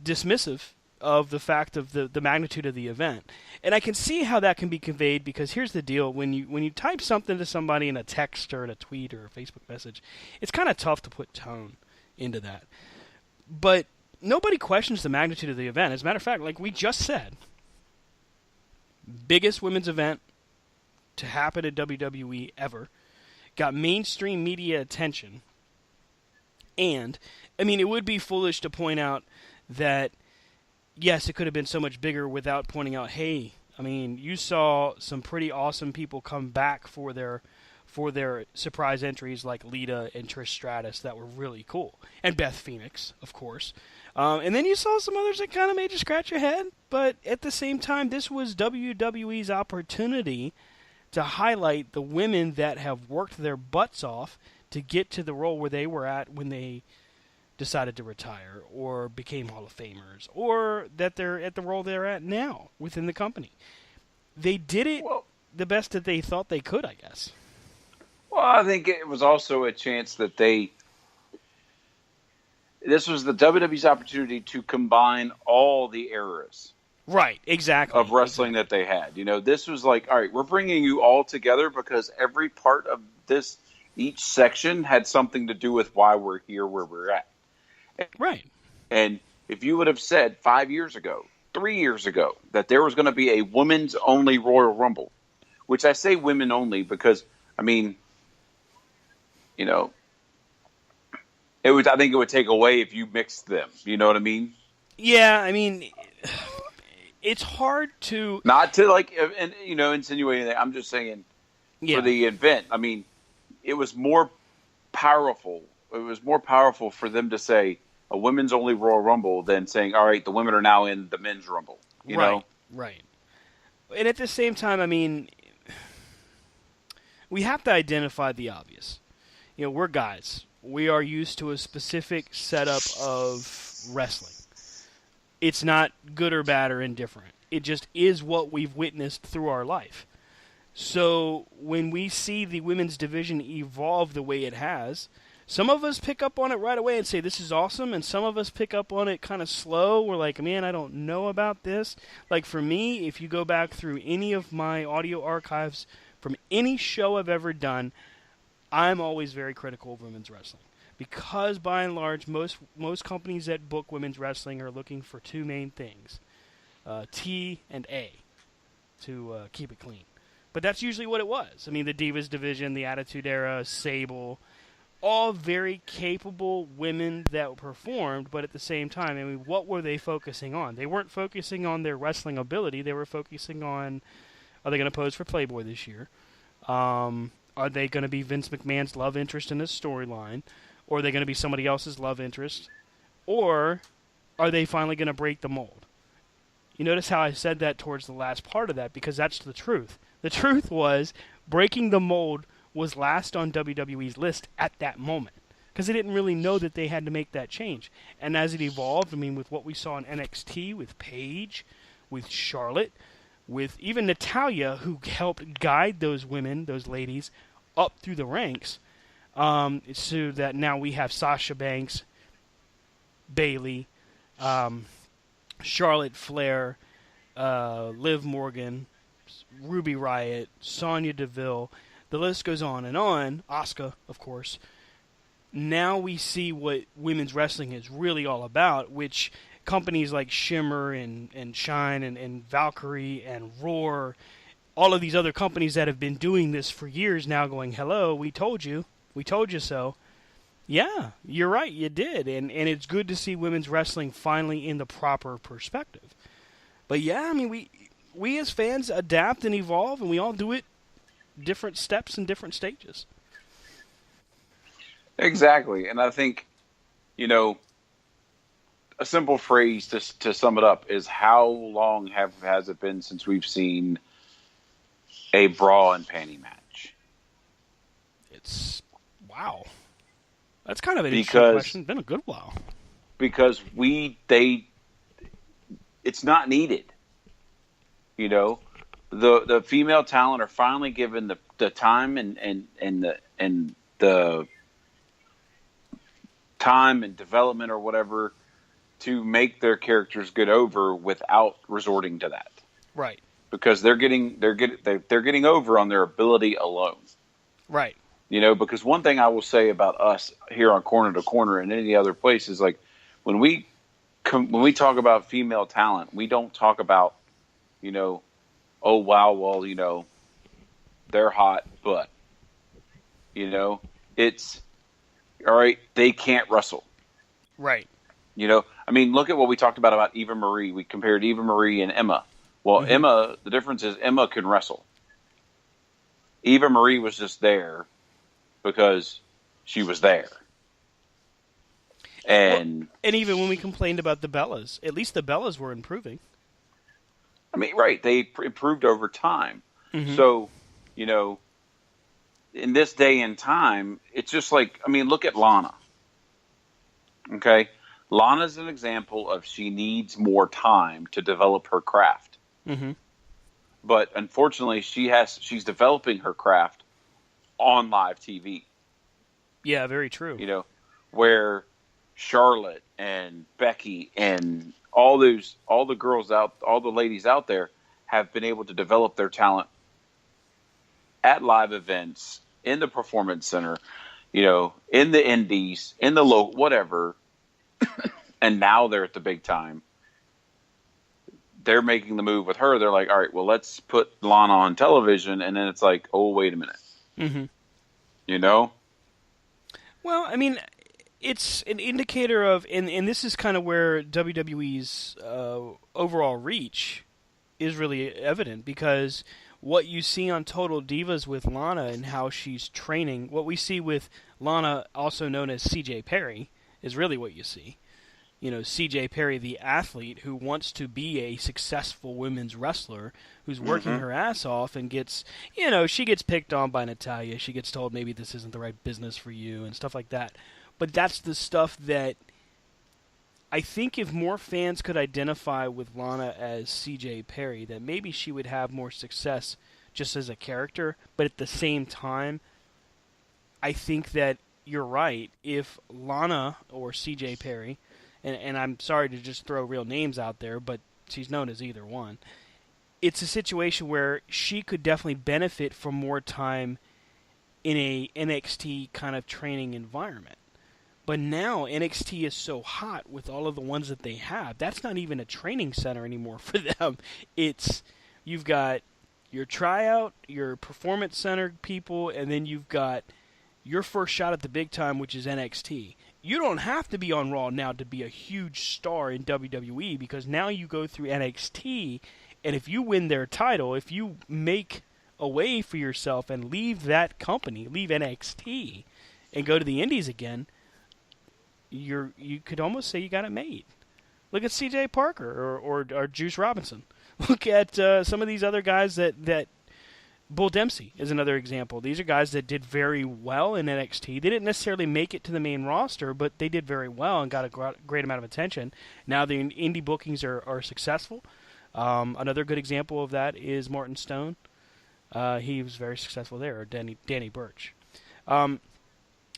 dismissive of the fact of the magnitude of the event. And I can see how that can be conveyed because here's the deal. When you type something to somebody in a text or in a tweet or a Facebook message, it's kind of tough to put tone into that. But nobody questions the magnitude of the event. As a matter of fact, like we just said, biggest women's event to happen at WWE ever, got mainstream media attention, and, I mean, it would be foolish to point out that yes, it could have been so much bigger without pointing out, hey, I mean, you saw some pretty awesome people come back for their surprise entries like Lita and Trish Stratus that were really cool. And Beth Phoenix, of course. And then you saw some others that kind of made you scratch your head. But at the same time, this was WWE's opportunity to highlight the women that have worked their butts off to get to the role where they were at when they decided to retire or became Hall of Famers, or that they're at the role they're at now within the company. They did it the best that they thought they could, I guess. Well, I think it was also a chance that this was the WWE's opportunity to combine all the eras. Right, exactly. Of wrestling that they had. You know, this was like, all right, we're bringing you all together because every part of this, each section had something to do with why we're here where we're at. Right. And if you would have said 5 years ago, 3 years ago, that there was going to be a women's only Royal Rumble, which I say women only because, I mean, you know, I think it would take away if you mixed them. You know what I mean? Yeah, I mean, it's hard to... Not to, insinuate that. I'm just saying for the event, I mean, it was more powerful. It was more powerful for them to say a women's only Royal Rumble than saying, all right, the women are now in the men's Rumble. You know? Right. And at the same time, I mean, we have to identify the obvious. You know, we're guys. We are used to a specific setup of wrestling. It's not good or bad or indifferent. It just is what we've witnessed through our life. So when we see the women's division evolve the way it has, some of us pick up on it right away and say, this is awesome, and some of us pick up on it kind of slow. We're like, man, I don't know about this. Like for me, if you go back through any of my audio archives from any show I've ever done, I'm always very critical of women's wrestling. Because by and large, most companies that book women's wrestling are looking for two main things, T and A, to keep it clean. But that's usually what it was. I mean, the Divas division, the Attitude Era, Sable, all very capable women that performed, but at the same time, I mean, what were they focusing on? They weren't focusing on their wrestling ability. They were focusing on, are they going to pose for Playboy this year? Are they going to be Vince McMahon's love interest in this storyline? Or are they going to be somebody else's love interest? Or are they finally going to break the mold? You notice how I said that towards the last part of that, because that's the truth. The truth was, breaking the mold was last on WWE's list at that moment, because they didn't really know that they had to make that change. And as it evolved, I mean, with what we saw in NXT, with Paige, with Charlotte, with even Natalya, who helped guide those women, those ladies, up through the ranks, so that now we have Sasha Banks, Bayley, Charlotte Flair, Liv Morgan, Ruby Riott, Sonya Deville. The list goes on and on. Asuka, of course. Now we see what women's wrestling is really all about, which companies like Shimmer and Shine and Valkyrie and Roar, all of these other companies that have been doing this for years now going, hello, we told you so. Yeah, you're right, you did. And it's good to see women's wrestling finally in the proper perspective. But yeah, I mean, we as fans adapt and evolve, and we all do it different steps and different stages. Exactly. And I think, a simple phrase to sum it up is, how long has it been since we've seen a bra and panty match? It's wow. That's kind of an interesting question. It's been a good while. Because it's not needed. The female talent are finally given the time and the time and development or whatever to make their characters get over without resorting to that. Right. Because they're getting over on their ability alone. Right. Because one thing I will say about us here on Corner to Corner and any other place is, like, when we talk about female talent, we don't talk about, oh wow, well, they're hot, but it's all right. They can't wrestle. Right. I mean, look at what we talked about Eva Marie. We compared Eva Marie and Emma. Well, Mm-hmm. Emma, the difference is Emma can wrestle. Eva Marie was just there because she was there. And even when we complained about the Bellas, at least the Bellas were improving. I mean, right, they improved over time. Mm-hmm. So, in this day and time, it's just like, I mean, look at Lana. Okay? Lana's an example of she needs more time to develop her craft. Mm-hmm. But unfortunately, she's developing her craft on live TV. Yeah, very true. Where Charlotte and Becky and all the ladies out there have been able to develop their talent at live events, in the Performance Center, in the indies, in the local, whatever. And now they're at the big time. They're making the move with her. They're like, all right, well, let's put Lana on television. And then it's like, oh, wait a minute. Mm-hmm. Well, I mean, it's an indicator of, and this is kind of where WWE's overall reach is really evident, because what you see on Total Divas with Lana and how she's training, what we see with Lana, also known as CJ Perry, is really what you see. CJ Perry, the athlete who wants to be a successful women's wrestler, who's working her ass off and gets, she gets picked on by Natalya. She gets told maybe this isn't the right business for you and stuff like that. But that's the stuff that I think if more fans could identify with Lana as CJ Perry, that maybe she would have more success just as a character. But at the same time, I think that you're right. If Lana or CJ Perry, and I'm sorry to just throw real names out there, but she's known as either one, it's a situation where she could definitely benefit from more time in a NXT kind of training environment. But now NXT is so hot with all of the ones that they have. That's not even a training center anymore for them. You've got your tryout, your performance center people, and then you've got your first shot at the big time, which is NXT. You don't have to be on Raw now to be a huge star in WWE, because now you go through NXT, and if you win their title, if you make a way for yourself and leave that company, leave NXT, and go to the Indies again, you could almost say you got it made. Look at C.J. Parker or Juice Robinson. Look at some of these other guys that Bull Dempsey is another example. These are guys that did very well in NXT. They didn't necessarily make it to the main roster, but they did very well and got a great amount of attention. Now the indie bookings are successful. Another good example of that is Martin Stone. He was very successful there, or Danny Burch. But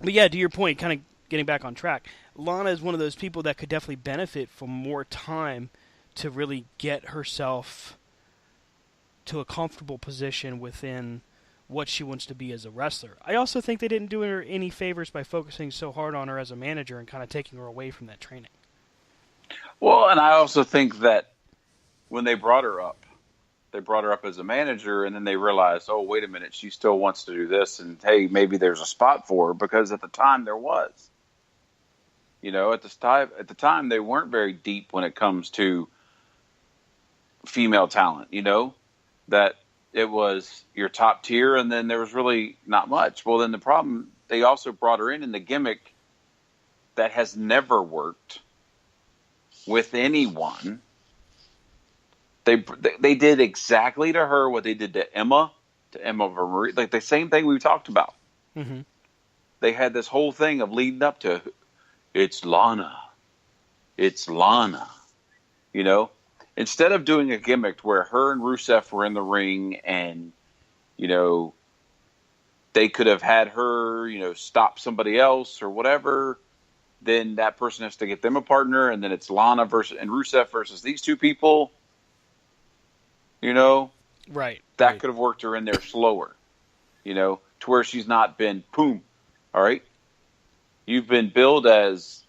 yeah, to your point, kind of getting back on track, Lana is one of those people that could definitely benefit from more time to really get herself to a comfortable position within what she wants to be as a wrestler. I also think they didn't do her any favors by focusing so hard on her as a manager and kind of taking her away from that training. Well, and I also think that when they brought her up as a manager, and then they realized, oh, wait a minute, she still wants to do this, and hey, maybe there's a spot for her, because at the time there was. At the time they weren't very deep when it comes to female talent. That it was your top tier, and then there was really not much. Well, then the problem, they also brought her in the gimmick that has never worked with anyone. They did exactly to her what they did to Emma Marie, like the same thing we talked about. Mm-hmm. They had this whole thing of leading up to, it's Lana. Instead of doing a gimmick where her and Rusev were in the ring and, they could have had her, stop somebody else or whatever, then that person has to get them a partner, and then it's Lana and Rusev versus these two people. Right. That could have worked her in there slower, to where she's not been, boom, all right, you've been billed as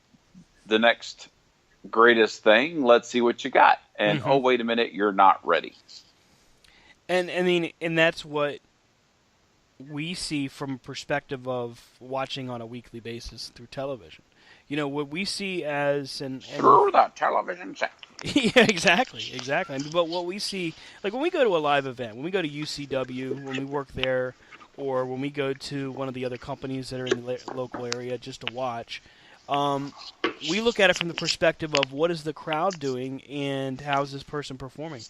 the next greatest thing. Let's see what you got. And, oh, wait a minute, you're not ready. And I mean, and that's what we see from a perspective of watching on a weekly basis through television. What we see as through the television set. Yeah, exactly. I mean, but what we see, like when we go to a live event, when we go to UCW, when we work there, or when we go to one of the other companies that are in the local area just to watch, we look at it from the perspective of what is the crowd doing and how is this person performing.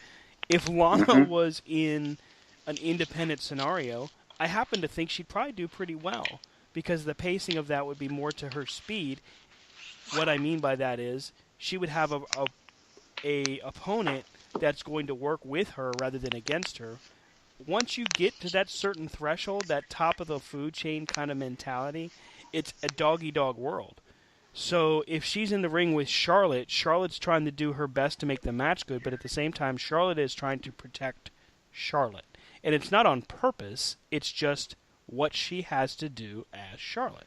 If Lana was in an independent scenario, I happen to think she'd probably do pretty well because the pacing of that would be more to her speed. What I mean by that is she would have a opponent that's going to work with her rather than against her. Once you get to that certain threshold, that top of the food chain kind of mentality, it's a dog-eat-dog world. So if she's in the ring with Charlotte, Charlotte's trying to do her best to make the match good, but at the same time, Charlotte is trying to protect Charlotte. And it's not on purpose, it's just what she has to do as Charlotte.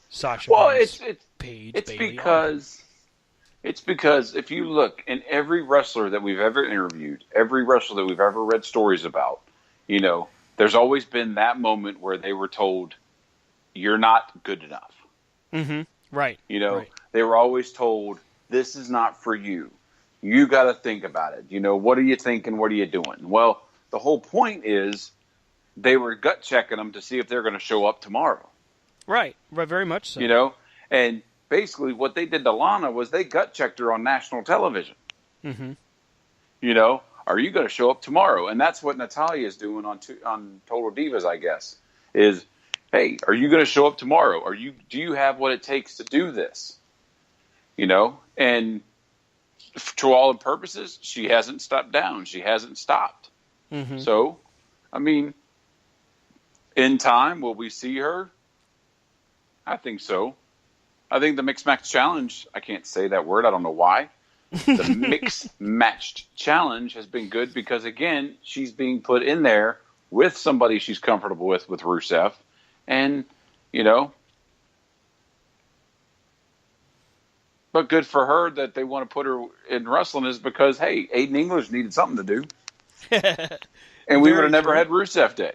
Sasha Banks, Paige, Bayley, it's because if you look in every wrestler that we've ever interviewed, every wrestler that we've ever read stories about, there's always been that moment where they were told, you're not good enough. Mm-hmm. Right. Right. They were always told, this is not for you. You got to think about it. What are you thinking? What are you doing? Well, the whole point is they were gut checking them to see if they're going to show up tomorrow. Right, very much so. And basically what they did to Lana was they gut checked her on national television. Mm-hmm. Are you going to show up tomorrow? And that's what Natalya is doing on Total Divas, I guess, is, hey, are you going to show up tomorrow? Do you have what it takes to do this? And to all purposes, she hasn't stepped down. She hasn't stopped. Mm-hmm. So, I mean, in time, will we see her? I think so. I think the Mixed Match Challenge, I can't say that word, I don't know why. The Mixed Matched Challenge has been good because, again, she's being put in there with somebody she's comfortable with Rusev. And, but good for her that they want to put her in wrestling is because, hey, Aiden English needed something to do. And we would have never had Rusev Day.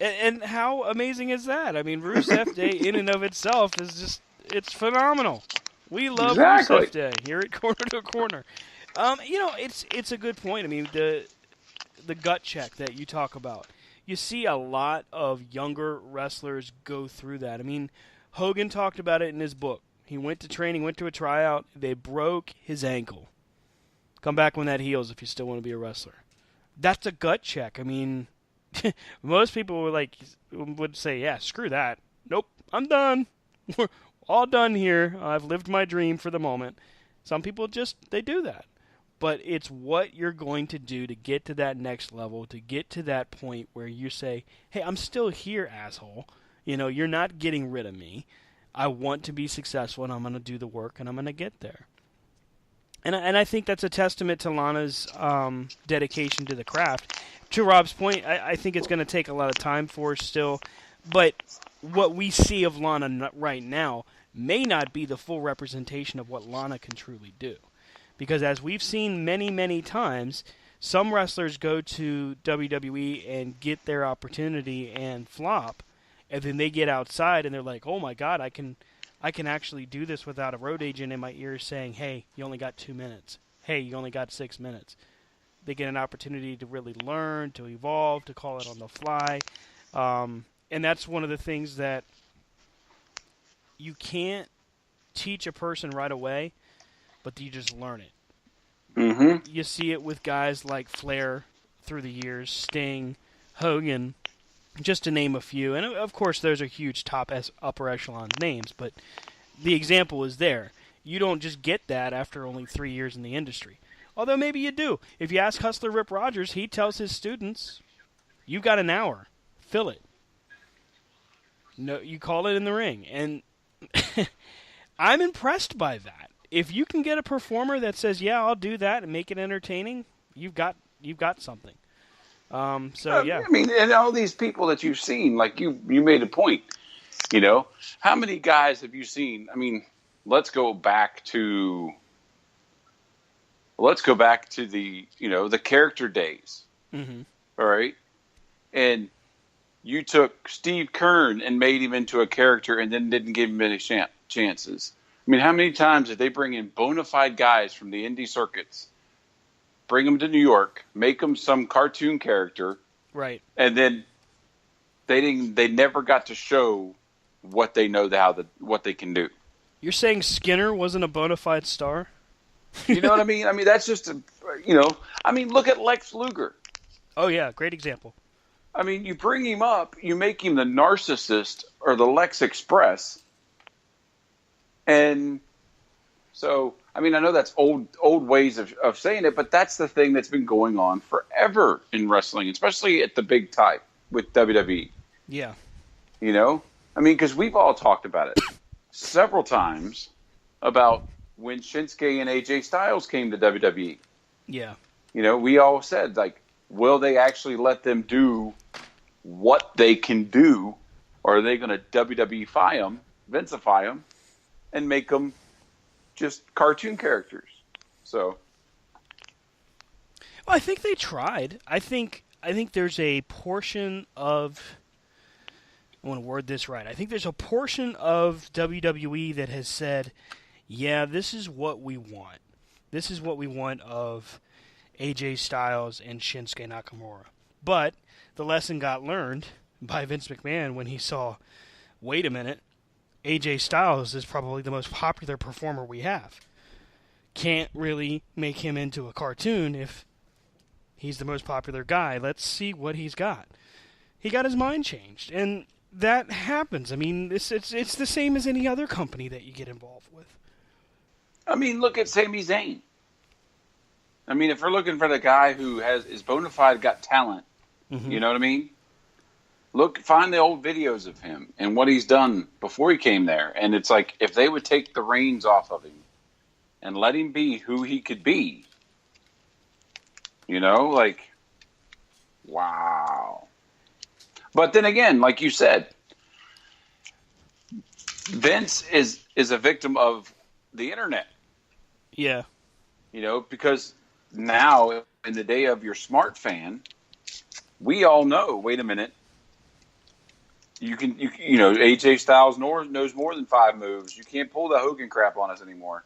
And how amazing is that? I mean, Rusev Day in and of itself is just, it's phenomenal. We love Rusev Day here at Corner to Corner. It's a good point. I mean, the gut check that you talk about. You see a lot of younger wrestlers go through that. I mean, Hogan talked about it in his book. He went to training, went to a tryout. They broke his ankle. Come back when that heals if you still want to be a wrestler. That's a gut check. I mean, most people would say, yeah, screw that. Nope, I'm done. We're all done here. I've lived my dream for the moment. Some people they do that. But it's what you're going to do to get to that next level, to get to that point where you say, hey, I'm still here, asshole. You're not getting rid of me. I want to be successful, and I'm going to do the work, and I'm going to get there. And I think that's a testament to Lana's dedication to the craft. To Rob's point, I think it's going to take a lot of time for her still. But what we see of Lana right now may not be the full representation of what Lana can truly do. Because as we've seen many, many times, some wrestlers go to WWE and get their opportunity and flop, and then they get outside and they're like, "Oh my God, I can actually do this without a road agent in my ears saying, 'Hey, you only got 2 minutes. Hey, you only got 6 minutes.'" They get an opportunity to really learn, to evolve, to call it on the fly, and that's one of the things that you can't teach a person right away, but you just learn it. Mm-hmm. You see it with guys like Flair through the years, Sting, Hogan, just to name a few. And of course, those are huge upper echelon names, but the example is there. You don't just get that after only 3 years in the industry. Although maybe you do. If you ask Hustler Rip Rogers, he tells his students, "You got an hour. Fill it. No, you call it in the ring." And I'm impressed by that. If you can get a performer that says, "Yeah, I'll do that," and make it entertaining, you've got something. Yeah. I mean, and all these people that you've seen, like you made a point. You know, how many guys have you seen? I mean, let's go back to the the character days. Mm-hmm. All right, and you took Steve Kern and made him into a character, and then didn't give him any chances. I mean, how many times did they bring in bona fide guys from the indie circuits, bring them to New York, make them some cartoon character, right, and then they never got to show what they know what they can do. You're saying Skinner wasn't a bona fide star? You know what I mean? I mean, that's just look at Lex Luger. Oh yeah, great example. I mean, you bring him up, you make him the narcissist or the Lex Express. And so, I mean, I know that's old ways of saying it, but that's the thing that's been going on forever in wrestling, especially at the big type with WWE. Yeah. You know? I mean, because we've all talked about it several times about when Shinsuke and AJ Styles came to WWE. Yeah. You know, we all said, like, will they actually let them do what they can do, or are they going to WWE-fy them, Vinceify them, and make them just cartoon characters? So, well, I think they tried. I think there's a portion of, I want to word this right. I think there's a portion of WWE that has said, "Yeah, this is what we want. This is what we want of AJ Styles and Shinsuke Nakamura." But the lesson got learned by Vince McMahon when he saw, wait a minute, AJ Styles is probably the most popular performer we have. Can't really make him into a cartoon if he's the most popular guy. Let's see what he's got. He got his mind changed, and that happens. I mean, it's the same as any other company that you get involved with. I mean, look at Sami Zayn. I mean, if we're looking for the guy who is bona fide, got talent, Mm-hmm. you know what I mean? Find the old videos of him and what he's done before he came there. And it's like, if they would take the reins off of him and let him be who he could be, like, wow. But then again, like you said, Vince is a victim of the internet. Yeah. Because now, in the day of your smart fan, we all know, wait a minute, AJ Styles knows more than 5 moves. You can't pull the Hogan crap on us anymore.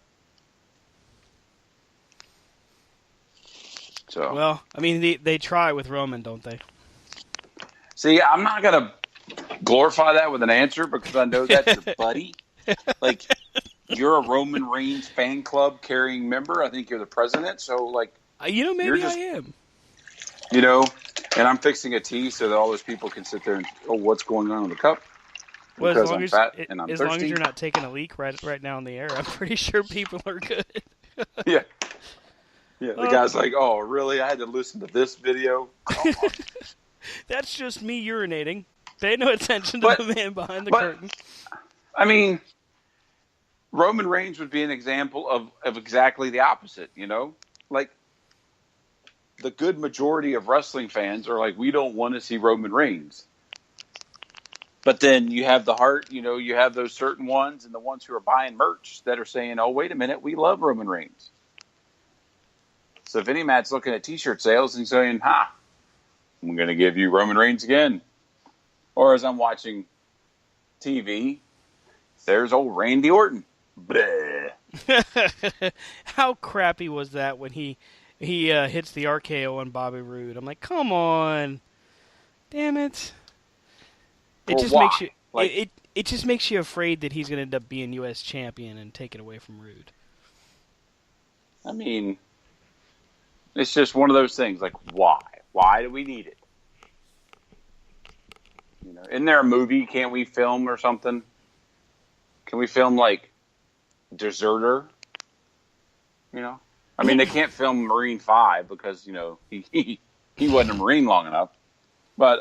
So, well, I mean, they try with Roman, don't they? See, I'm not going to glorify that with an answer because I know that's your buddy. Like, you're a Roman Reigns fan club carrying member. I think you're the president. So, like, maybe I am. And I'm fixing a tea so that all those people can sit there and, what's going on with the cup? Well, Because I'm fat and I'm thirsty. long as you're not taking a leak right now in the air, I'm pretty sure people are good. Yeah. Yeah, the guy's like, oh, really? I had to listen to this video? Come on. That's just me urinating. Pay no attention to the man behind the curtain. I mean, Roman Reigns would be an example of exactly the opposite, Like, the good majority of wrestling fans are like, we don't want to see Roman Reigns. But then you have the heart, you have those certain ones and the ones who are buying merch that are saying, oh, wait a minute, we love Roman Reigns. So if any Matt's looking at T-shirt sales and saying, "Ha, I'm going to give you Roman Reigns again," or as I'm watching TV, there's old Randy Orton. Bleh. How crappy was that when he hits the RKO on Bobby Roode? I'm like, come on, damn it! It For just why? makes you Like, it just makes you afraid that he's going to end up being U.S. champion and take it away from Roode. I mean, it's just one of those things. Like, why? Why do we need it? You know, isn't there a movie? Can't we film or something? Can we film like Deserter? You know, I mean, they can't film Marine 5 because he wasn't a Marine long enough. But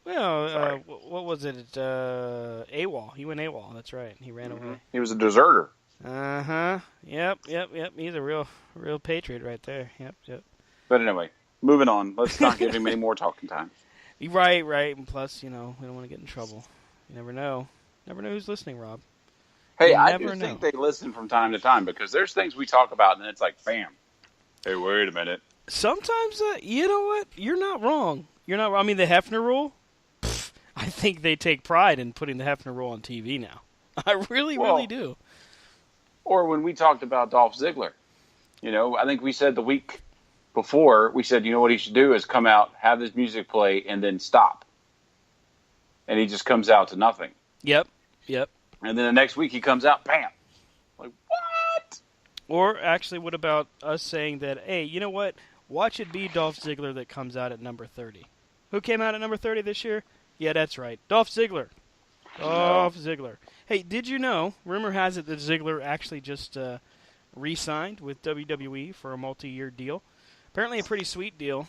Well, what was it? AWOL. He went AWOL. That's right. He ran away. he was a deserter. Uh-huh. Yep. He's a real patriot right there. Yep. But anyway, moving on. Let's not give him any more talking time. Right. And plus, we don't want to get in trouble. You never know. Never know who's listening, Rob. Hey, You I never do think know. they listen from time to time because there's things we talk about and it's like, bam. Hey, wait a minute. Sometimes, you know what? You're not wrong. You're not wrong. I mean, the Hefner rule, I think they take pride in putting the Hefner rule on TV now. I really do. Or when we talked about Dolph Ziggler, I think we said the week before, we said, what he should do is come out, have this music play, and then stop. And he just comes out to nothing. Yep. And then the next week he comes out, bam. Like, what? Or actually, what about us saying that, hey, you know what? Watch it be Dolph Ziggler that comes out at number 30. Who came out at number 30 this year? Yeah, that's right. Dolph Ziggler. Ziggler. Hey, did you know, rumor has it that Ziggler actually just re-signed with WWE for a multi-year deal. Apparently a pretty sweet deal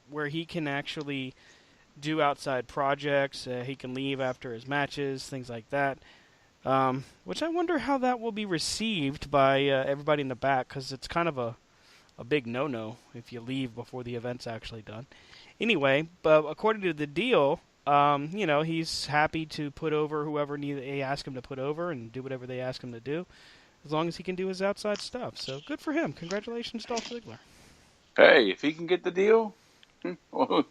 where he can actually do outside projects. He can leave after his matches, things like that. Which I wonder how that will be received by everybody in the back, because it's kind of a big no-no if you leave before the event's actually done. Anyway, but according to the deal, he's happy to put over whoever they ask him to put over and do whatever they ask him to do, as long as he can do his outside stuff. So good for him. Congratulations, Dolph Ziggler. Hey, if he can get the deal, well,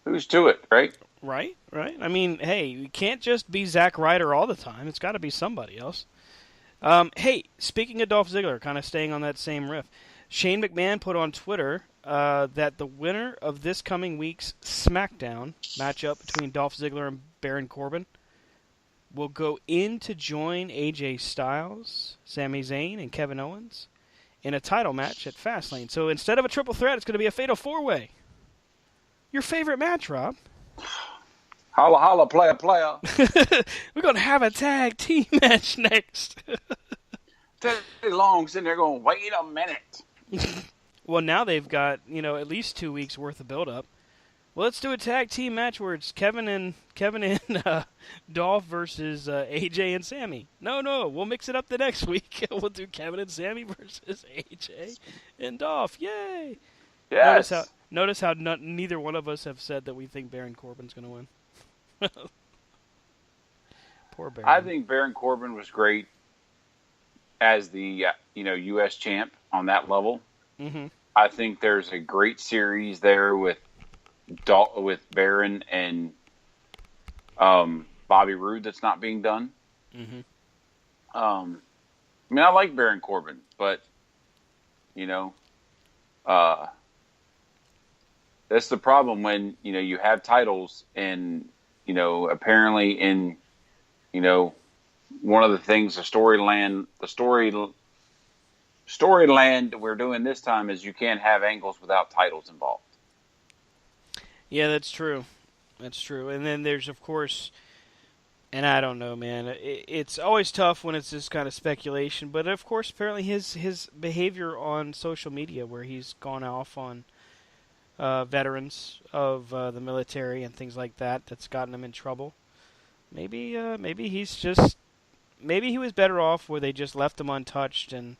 who's to it, right? Right. I mean, hey, you can't just be Zack Ryder all the time. It's got to be somebody else. Hey, speaking of Dolph Ziggler, kind of staying on that same riff, Shane McMahon put on Twitter that the winner of this coming week's SmackDown matchup between Dolph Ziggler and Baron Corbin will go in to join AJ Styles, Sami Zayn, and Kevin Owens in a title match at Fastlane. So instead of a triple threat, it's going to be a fatal four-way. Your favorite match, Rob? Holla, holla, player. We're going to have a tag team match next. Teddy Long sitting there going, wait a minute. Well, now they've got, at least 2 weeks worth of build-up. Well, let's do a tag team match where it's Kevin and Dolph versus AJ and Sammy. No, we'll mix it up the next week. We'll do Kevin and Sammy versus AJ and Dolph. Yay! Yes. Notice how neither one of us have said that we think Baron Corbin's going to win. Poor Baron. I think Baron Corbin was great as the U.S. champ on that level. Mm-hmm. I think there's a great series there with Baron and Bobby Roode that's not being done. Mm-hmm. I mean, I like Baron Corbin, but that's the problem when you have titles and apparently in one of the things the storyline we're doing this time is you can't have angles without titles involved. Yeah, that's true. And then there's, of course, and I don't know, man. It's always tough when it's this kind of speculation. But, of course, apparently his behavior on social media where he's gone off on veterans of the military and things like that's gotten him in trouble. Maybe he was better off where they just left him untouched and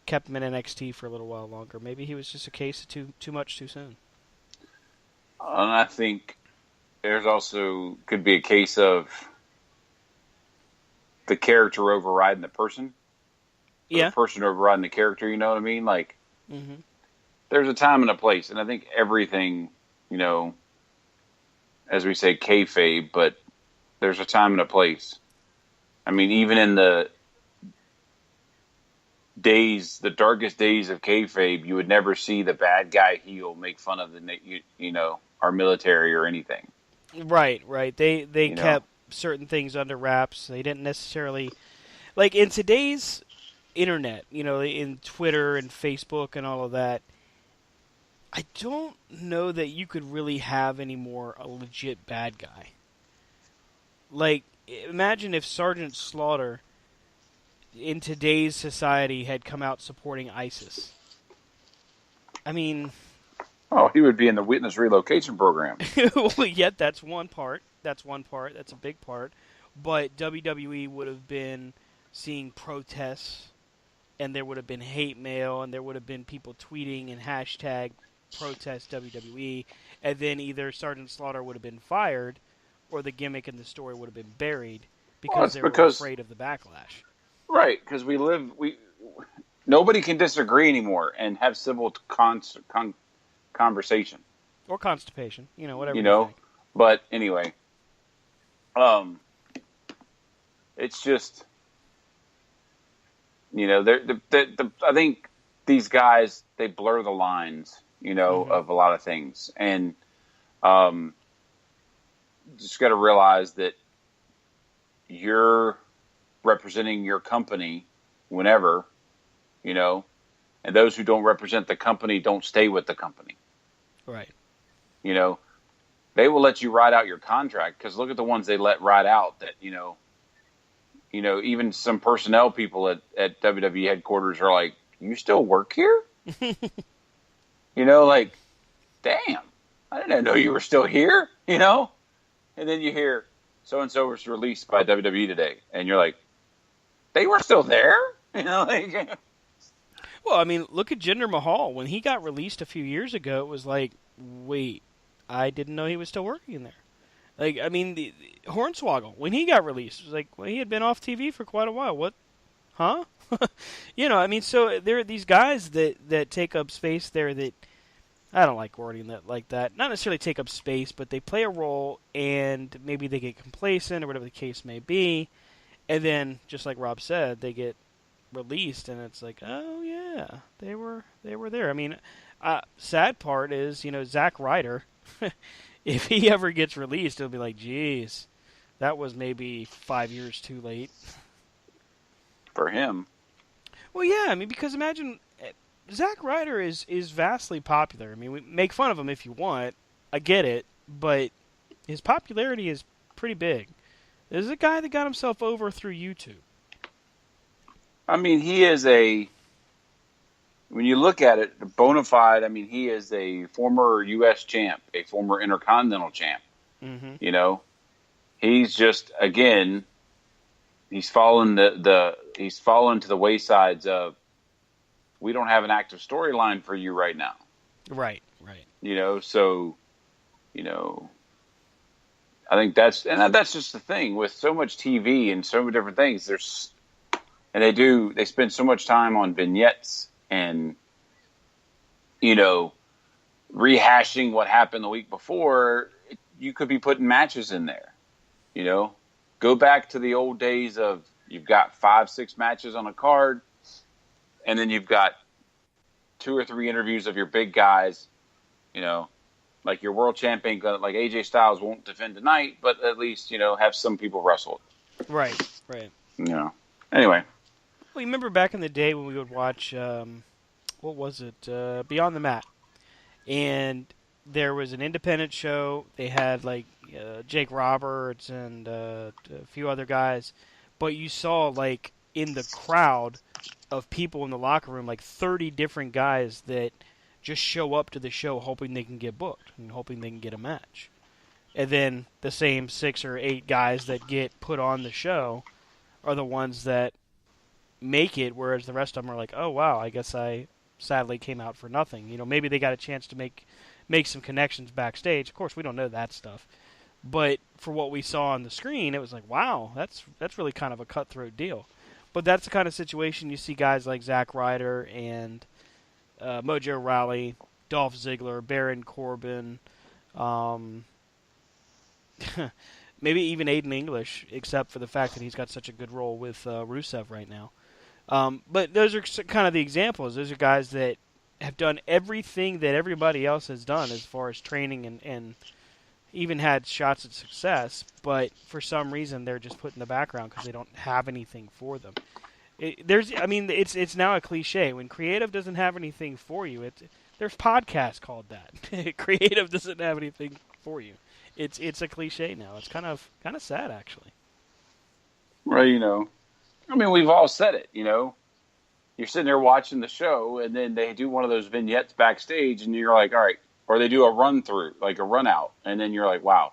kept him in NXT for a little while longer. Maybe he was just a case of too much too soon. And I think there's also could be a case of the character overriding the person. Yeah. The person overriding the character, you know what I mean? Like, Mm-hmm. There's a time and a place, and I think everything, you know, as we say, kayfabe, but there's a time and a place. I mean, even in the darkest days of kayfabe, you would never see the bad guy heel make fun of our military or anything. Right, right. They You know, kept certain things under wraps. They didn't necessarily like in today's internet, in Twitter and Facebook and all of that. I don't know that you could really have anymore a legit bad guy. Like, imagine if Sergeant Slaughter in today's society had come out supporting ISIS. I mean, oh, he would be in the witness relocation program. well, yet that's one part. That's one part. That's a big part. But WWE would have been seeing protests, and there would have been hate mail, and there would have been people tweeting and hashtag protest WWE, and then either Sergeant Slaughter would have been fired, or the gimmick and the story would have been buried Well, because it's they were because afraid of the backlash. right, because nobody can disagree anymore and have civil conversation. Or constipation, whatever You you know, think. but anyway, um, it's just I think these guys they blur the lines, Mm-hmm. of a lot of things, and um, just got to realize that you're representing your company whenever, and those who don't represent the company don't stay with the company. Right. You know, they will let you ride out your contract because look at the ones they let ride out that, even some personnel people at WWE headquarters are like, you still work here? Like, damn, I didn't know you were still here, And then you hear so-and-so was released by WWE today. And you're like, they were still there? Like, Well, I mean, look at Jinder Mahal. When he got released a few years ago, it was like, wait, I didn't know he was still working in there. Like, I mean, the Hornswoggle, when he got released, it was like, well, he had been off TV for quite a while. What? Huh? I mean, so there are these guys that take up space there that, I don't like wording that like that. Not necessarily take up space, but they play a role, and maybe they get complacent or whatever the case may be. And then, just like Rob said, they get released, and it's like, oh yeah, they were there. I mean, sad part is, Zack Ryder. If he ever gets released, it'll be like, geez, that was maybe 5 years too late. for him. Well, yeah, I mean, because imagine Zack Ryder is vastly popular. I mean, we make fun of him if you want. I get it, but his popularity is pretty big. This is a guy that got himself over through YouTube. I mean, when you look at it, bona fide, I mean, he is a former U.S. champ, a former Intercontinental champ. Mm-hmm. He's just, again, he's fallen he's fallen to the waysides of, we don't have an active storyline for you right now. Right. So, I think that's just the thing with so much TV and so many different things. They spend so much time on vignettes and, rehashing what happened the week before. You could be putting matches in there, go back to the old days of you've got 5-6 matches on a card. And then you've got 2 or 3 interviews of your big guys, like your world champion, like AJ Styles won't defend tonight, but at least, have some people wrestle. Right. Anyway. Well, you remember back in the day when we would watch, what was it, Beyond the Mat. And there was an independent show. They had, like, Jake Roberts and a few other guys. But you saw, like, in the crowd of people in the locker room, like 30 different guys that just show up to the show hoping they can get booked and hoping they can get a match. And then the same 6 or 8 guys that get put on the show are the ones that make it, whereas the rest of them are like, oh, wow, I guess I sadly came out for nothing. Maybe they got a chance to make some connections backstage. Of course, we don't know that stuff. But for what we saw on the screen, it was like, wow, that's really kind of a cutthroat deal. But that's the kind of situation you see guys like Zack Ryder and Mojo Rawley, Dolph Ziggler, Baron Corbin, maybe even Aiden English, except for the fact that he's got such a good role with Rusev right now. But those are kind of the examples. Those are guys that have done everything that everybody else has done as far as training and even had shots at success, but for some reason they're just put in the background because they don't have anything for them. It's now a cliche. When creative doesn't have anything for you, there's podcasts called that. Creative doesn't have anything for you. It's a cliche now. It's kind of sad, actually. Right, we've all said it, You're sitting there watching the show, and then they do one of those vignettes backstage, and you're like, all right. Or they do a run-through, like a run-out, and then you're like, wow,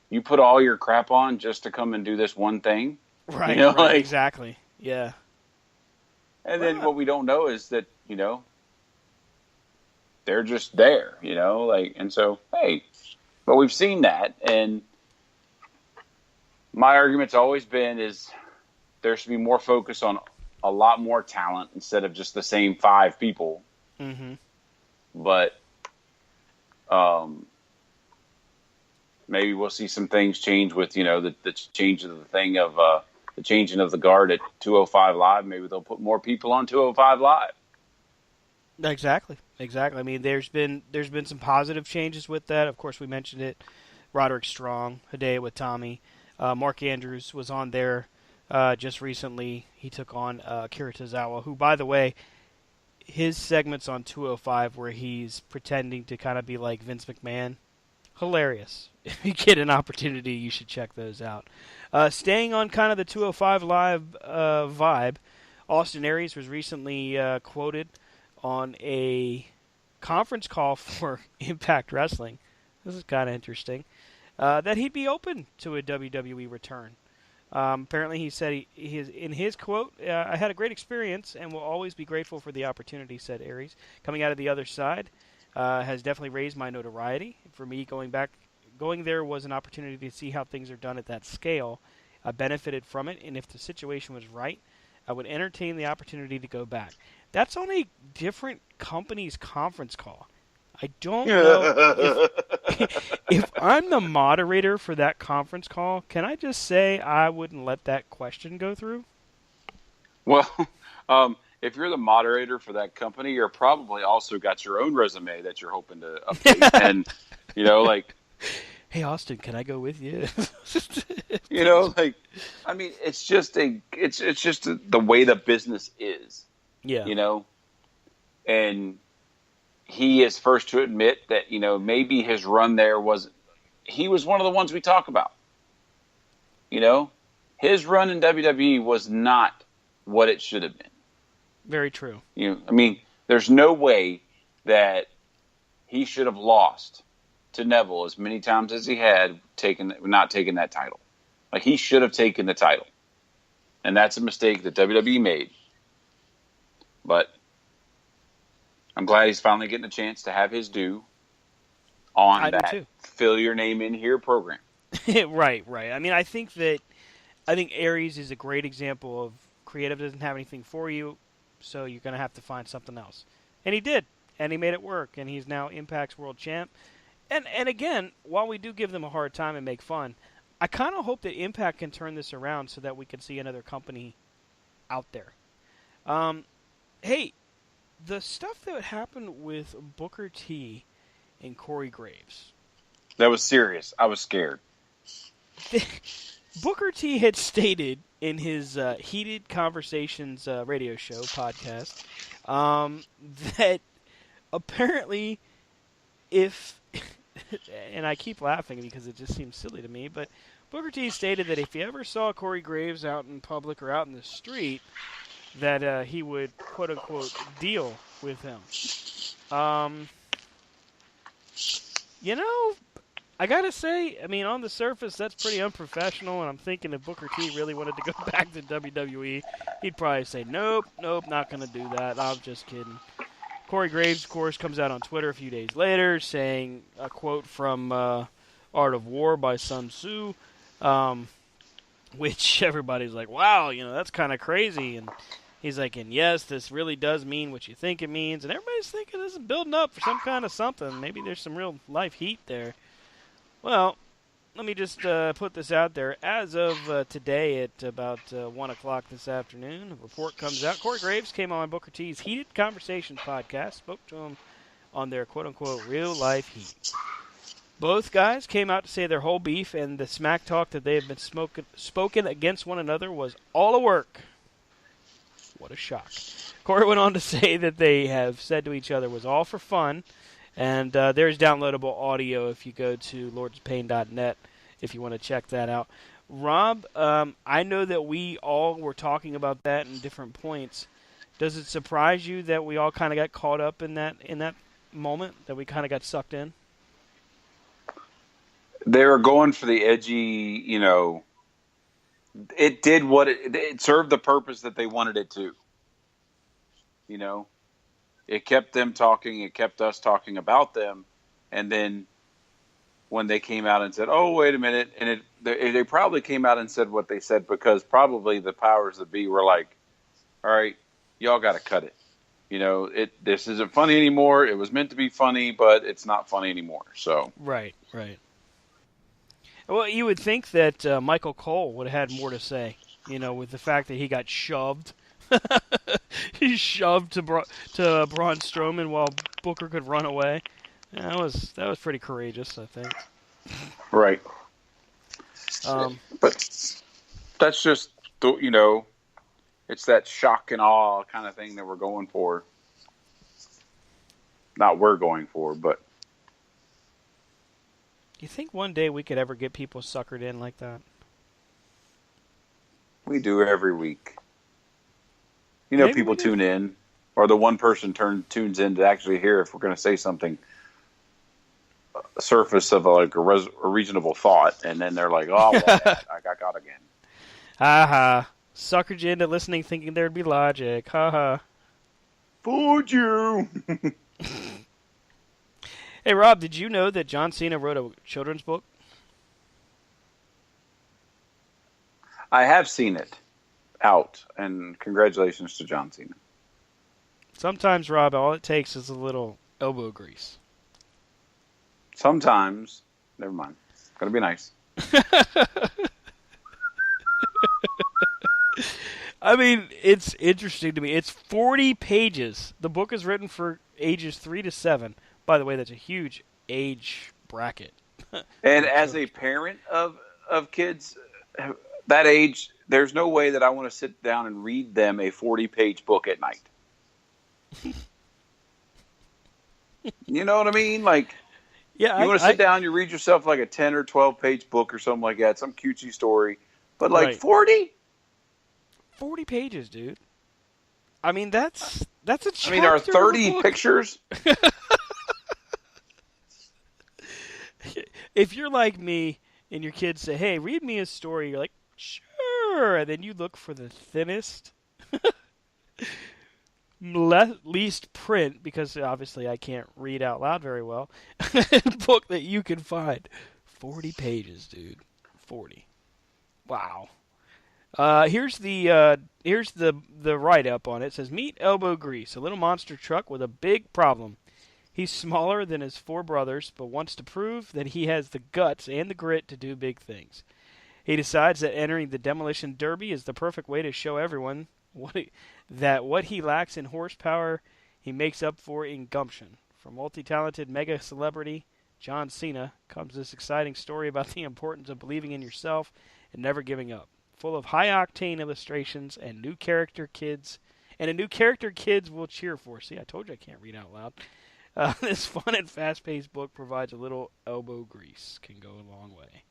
you put all your crap on just to come and do this one thing? Right, right, exactly, yeah. And then what we don't know is that, they're just there, and so, hey, but we've seen that, and my argument's always been is there should be more focus on a lot more talent instead of just the same 5 people. Mm-hmm. But maybe we'll see some things change with, the change of the thing of the changing of the guard at 205 Live. Maybe they'll put more people on 205 Live. Exactly. I mean, there's been some positive changes with that. Of course, we mentioned it. Roderick Strong, Hideo with Tommy. Mark Andrews was on there just recently. He took on Akira Tozawa, who, by the way, his segments on 205 where he's pretending to kind of be like Vince McMahon, hilarious. If you get an opportunity, you should check those out. Staying on kind of the 205 Live vibe, Austin Aries was recently quoted on a conference call for Impact Wrestling. This is kind of interesting. That he'd be open to a WWE return. Apparently, he said in his quote, I had a great experience and will always be grateful for the opportunity, said Aries. Coming out of the other side has definitely raised my notoriety. For me, going there was an opportunity to see how things are done at that scale. I benefited from it, and if the situation was right, I would entertain the opportunity to go back. That's on a different company's conference call. I don't know if I'm the moderator for that conference call. Can I just say I wouldn't let that question go through? Well, if you're the moderator for that company, you're probably also got your own resume that you're hoping to update. And, hey, Austin, can I go with you? It's just the way the business is. Yeah. And he is first to admit that, maybe his run there he was one of the ones we talk about. His run in WWE was not what it should have been. Very true. There's no way that he should have lost to Neville as many times as he had not taken that title. Like, he should have taken the title. And that's a mistake that WWE made. But I'm glad he's finally getting a chance to have his due on that fill your name in here program. Right. I think Aries is a great example of creative doesn't have anything for you, so you're going to have to find something else. And he did, and he made it work, and he's now Impact's world champ. And again, while we do give them a hard time and make fun, I kind of hope that Impact can turn this around so that we can see another company out there. Hey, the stuff that happened with Booker T and Corey Graves. That was serious. I was scared. Booker T had stated in his Heated Conversations radio show podcast that apparently if and I keep laughing because it just seems silly to me, but Booker T stated that if he ever saw Corey Graves out in public or out in the street, that he would, quote-unquote, deal with him. I gotta say, on the surface, that's pretty unprofessional, and I'm thinking if Booker T really wanted to go back to WWE, he'd probably say, nope, not gonna do that, I'm just kidding. Corey Graves, of course, comes out on Twitter a few days later saying a quote from Art of War by Sun Tzu, which everybody's like, wow, that's kind of crazy, and He's like, and yes, this really does mean what you think it means, and everybody's thinking this is building up for some kind of something. Maybe there's some real life heat there. Well, let me just put this out there. As of today at about 1 o'clock this afternoon, a report comes out. Corey Graves came on Booker T's Heated Conversations podcast, spoke to him on their quote-unquote real-life heat. Both guys came out to say their whole beef and the smack talk that they have been spoken against one another was all a work. What a shock. Corey went on to say that they have said to each other was all for fun, and there's downloadable audio if you go to lordspain.net if you want to check that out. Rob, I know that we all were talking about that in different points. Does it surprise you that we all kind of got caught up in that moment, that we kind of got sucked in? They were going for the edgy, it did what it served the purpose that they wanted it to. It kept them talking, it kept us talking about them, and then when they came out and said, "Oh, wait a minute," and they probably came out and said what they said because probably the powers that be were like, "All right, y'all got to cut it. This isn't funny anymore. It was meant to be funny, but it's not funny anymore." So Right. Well, you would think that Michael Cole would have had more to say, with the fact that he got shoved. He shoved to Braun Strowman while Booker could run away. Yeah, that was pretty courageous, I think. Right. But that's just, it's that shock and awe kind of thing that we're going for. Not we're going for, but. Do you think one day we could ever get people suckered in like that? We do every week. Maybe people tune in, or the one person tunes in to actually hear if we're going to say something surface of a reasonable thought, and then they're like, "Oh, well, I got again." Ha ha! Suckered you into listening, thinking there'd be logic. Ha ha! Fooled you. Hey Rob, did you know that John Cena wrote a children's book? I have seen it out, and congratulations to John Cena. Sometimes, Rob, all it takes is a little elbow grease. Sometimes. Never mind. It's going to be nice. I mean, it's interesting to me. It's 40 pages. The book is written for ages 3 to 7. By the way, that's a huge age bracket. And as a parent of kids that age, there's no way that I want to sit down and read them a 40-page book at night. You know what I mean? Like, yeah, you want to sit down, you read yourself like a 10 or 12-page book or something like that, some cutesy story. But like 40? 40 pages, dude. I mean, that's a chapter. I mean, are 30 pictures? If you're like me and your kids say, "Hey, read me a story," you're like, "Sure." And then you look for the thinnest, least print, because obviously I can't read out loud very well, book that you can find. 40 pages, dude. 40. Wow. Here's the write-up on it. It says, "Meet Elbow Grease, a little monster truck with a big problem. He's smaller than his 4 brothers, but wants to prove that he has the guts and the grit to do big things. He decides that entering the demolition derby is the perfect way to show everyone what he lacks in horsepower, he makes up for in gumption. From multi-talented mega celebrity John Cena comes this exciting story about the importance of believing in yourself and never giving up. Full of high-octane illustrations and a new character kids will cheer for." See, I told you I can't read out loud. This fun and fast-paced book provides a little elbow grease. Can go a long way.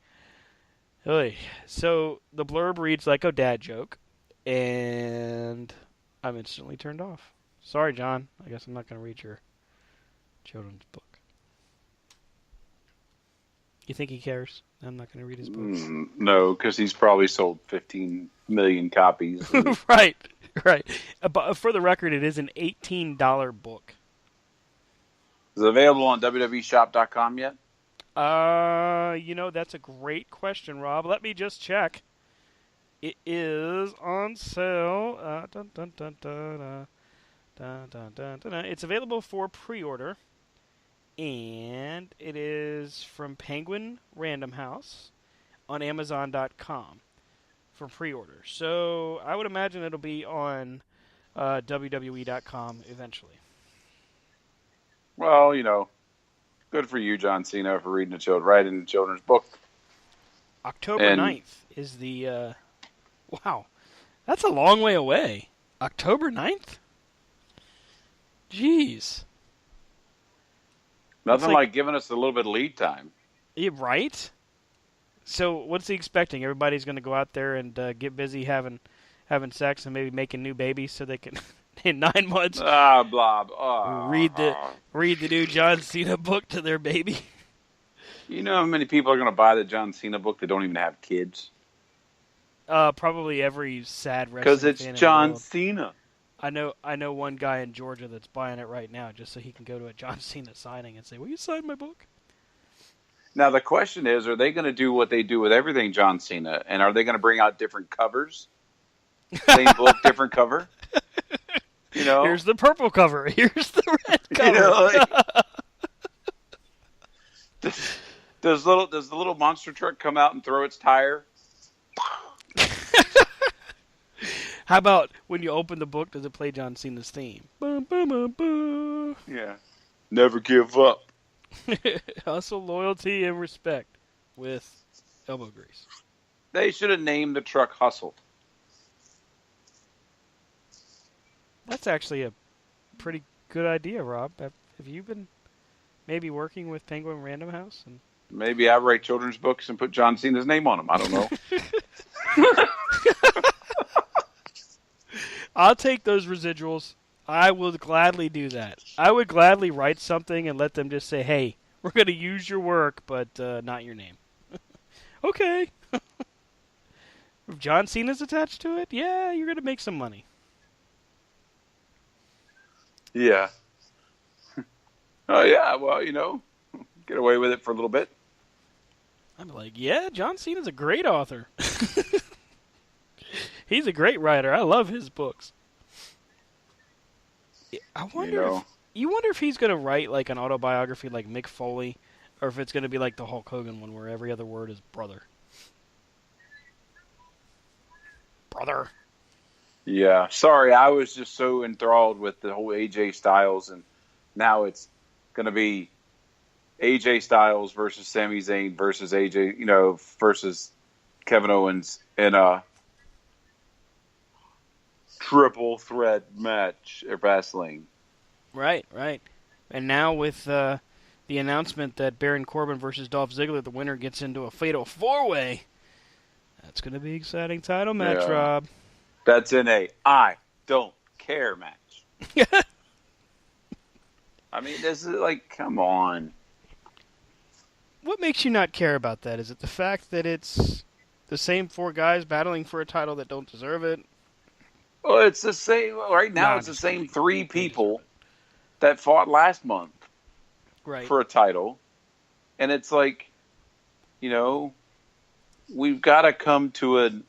Oy. So the blurb reads like a dad joke, and I'm instantly turned off. Sorry, John. I guess I'm not going to read your children's book. You think he cares? I'm not going to read his book. No, because he's probably sold 15 million copies. Right. But for the record, it is an $18 book. Is it available on www.shop.com yet? That's a great question, Rob. Let me just check. It is on sale. It's available for pre-order, and it is from Penguin Random House on Amazon.com for pre-order. So I would imagine it'll be on WWE.com eventually. Well, good for you, John Cena, for writing a children's book. October 9th is the... wow, that's a long way away. October 9th? Jeez. Nothing like giving us a little bit of lead time. Yeah, right? So what's he expecting? Everybody's going to go out there and get busy having sex and maybe making new babies so they can, in 9 months, read the new John Cena book to their baby? You know how many people are going to buy the John Cena book that don't even have kids? Probably every sad wrestling because it's fan John in the world. Cena. I know one guy in Georgia that's buying it right now just so he can go to a John Cena signing and say, "Will you sign my book?" Now the question is, are they going to do what they do with everything John Cena, and are they going to bring out different covers? Same book, different cover. Here's the purple cover. Here's the red cover. Does the little monster truck come out and throw its tire? How about when you open the book, does it play John Cena's theme? Bum, bum, bum, bum. Yeah. Never give up. Hustle, loyalty, and respect with elbow grease. They should have named the truck Hustle. That's actually a pretty good idea, Rob. Have you been maybe working with Penguin Random House? And maybe I write children's books and put John Cena's name on them. I don't know. I'll take those residuals. I will gladly do that. I would gladly write something and let them just say, "Hey, we're going to use your work, but not your name." Okay. If John Cena's attached to it, yeah, you're going to make some money. Yeah. Oh, yeah, well, get away with it for a little bit. I'm like, yeah, John Cena's a great author. He's a great writer. I love his books. I wonder if he's going to write like an autobiography like Mick Foley, or if it's going to be like the Hulk Hogan one where every other word is brother. Brother. Yeah, sorry, I was just so enthralled with the whole AJ Styles, and now it's going to be AJ Styles versus Sami Zayn versus AJ, versus Kevin Owens in a triple threat match at Fastlane. Right. And now with the announcement that Baron Corbin versus Dolph Ziggler, the winner gets into a fatal four-way. That's going to be an exciting title match, Rob. That's in a I don't care match. I mean, this is like, come on. What makes you not care about that? Is it the fact that it's the same four guys battling for a title that don't deserve it? Well, it's the same. Right now, it's the same three people that fought last month for a title. And it's like, we've got to come to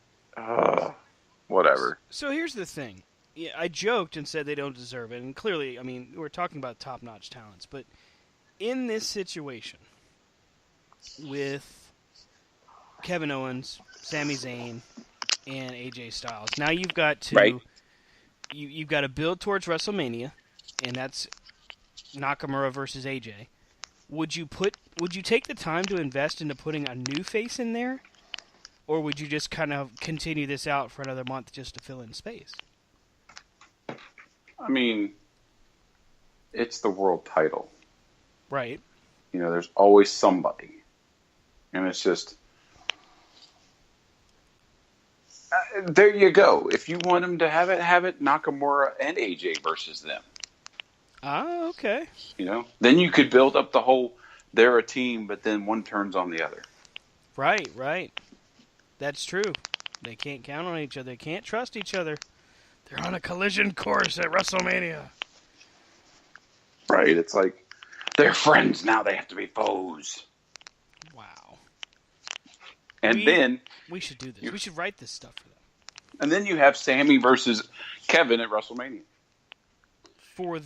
whatever. So here's the thing. Yeah, I joked and said they don't deserve it. And clearly, I mean, we're talking about top-notch talents. But in this situation with Kevin Owens, Sami Zayn, and AJ Styles, now you've got to you've got to build towards WrestleMania, and that's Nakamura versus AJ. Would you take the time to invest into putting a new face in there, or would you just kind of continue this out for another month just to fill in space? I mean, it's the world title. Right. There's always somebody. And it's just... there you go. If you want them to have it Nakamura and AJ versus them. Ah, okay. Then you could build up the whole, they're a team, but then one turns on the other. Right. That's true. They can't count on each other. They can't trust each other. They're on a collision course at WrestleMania. Right. It's like, they're friends now. They have to be foes. Wow. And then... we should do this. We should write this stuff for them. And then you have Sammy versus Kevin at WrestleMania. For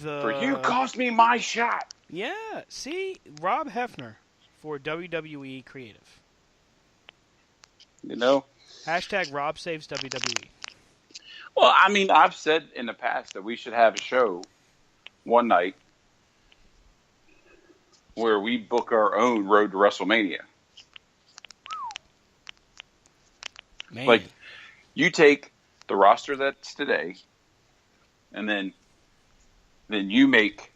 you cost me my shot. Yeah, see, Rob Hefner for WWE Creative. You know? Hashtag Rob saves WWE. Well, I mean, I've said in the past that we should have a show one night where we book our own road to WrestleMania. Man. Like, you take the roster that's today, and then you make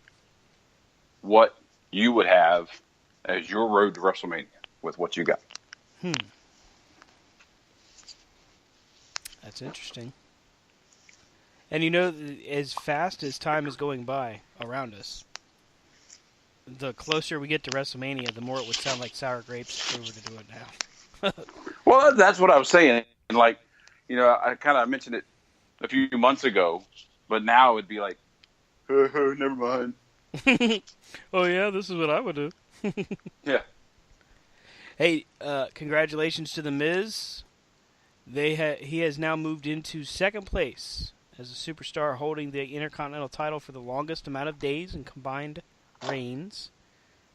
what you would have as your road to WrestleMania with what you got. That's interesting. And you know, as fast as time is going by around us, the closer we get to WrestleMania, the more it would sound like sour grapes if we were to do it now. Well, that's what I was saying. And like, you know, I kind of mentioned it a few months ago, but now it would be like, never mind. Oh yeah, this is what I would do. Yeah. Hey, congratulations to The Miz. He has now moved into second place as a superstar, holding the Intercontinental title for the longest amount of days in combined reigns.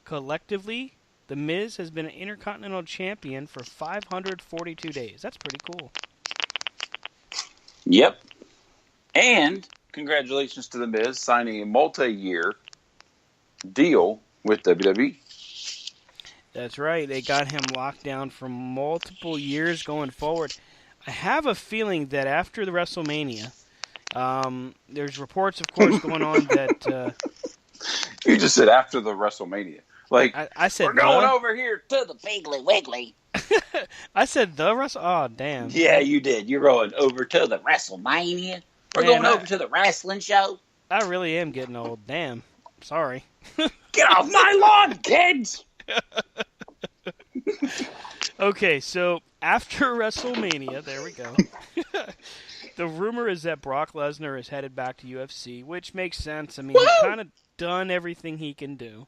Collectively, The Miz has been an Intercontinental Champion for 542 days. That's pretty cool. Yep. And congratulations to The Miz signing a multi-year deal with WWE. That's right. They got him locked down for multiple years going forward. I have a feeling that after the WrestleMania, there's reports, of course, going on that... You just said after the WrestleMania. Like, I said we're going over here to the Piggly Wiggly. I said the Wrestle... Oh, damn. Yeah, you did. You're going over to the WrestleMania. We're going over to the wrestling show. I really am getting old. Damn. Sorry. Get off my lawn, kids! Okay, so after WrestleMania, there we go. The rumor is that Brock Lesnar is headed back to UFC, which makes sense. I mean, he's kind of done everything he can do.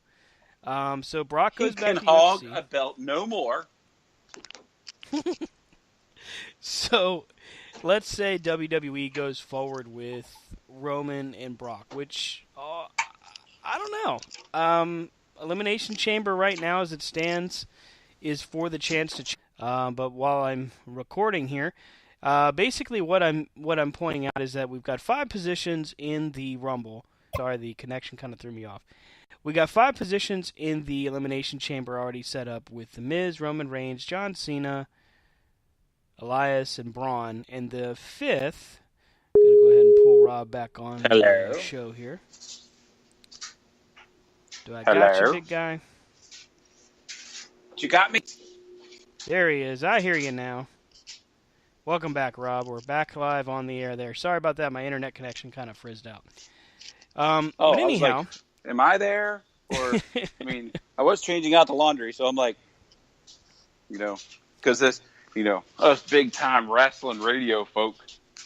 So Brock goes back to UFC. He can hog a belt no more. So let's say WWE goes forward with Roman and Brock, which I don't know. Elimination Chamber right now, as it stands, is for the chance to. But while I'm recording here, basically what I'm pointing out is that we've got 5 positions in the Rumble. Sorry, the connection kind of threw me off. We got 5 positions in the Elimination Chamber already set up with The Miz, Roman Reigns, John Cena, Elias, and Braun. And the 5th, I'm going to go ahead and pull Rob back on the show here. Do I got you, big guy? You got me? There he is. I hear you now. Welcome back, Rob. We're back live on the air there. Sorry about that. My internet connection kind of frizzed out. But anyhow... Like, am I there? Or, I mean, I was changing out the laundry, so I'm like, you know, because this, you know, us big-time wrestling radio folk,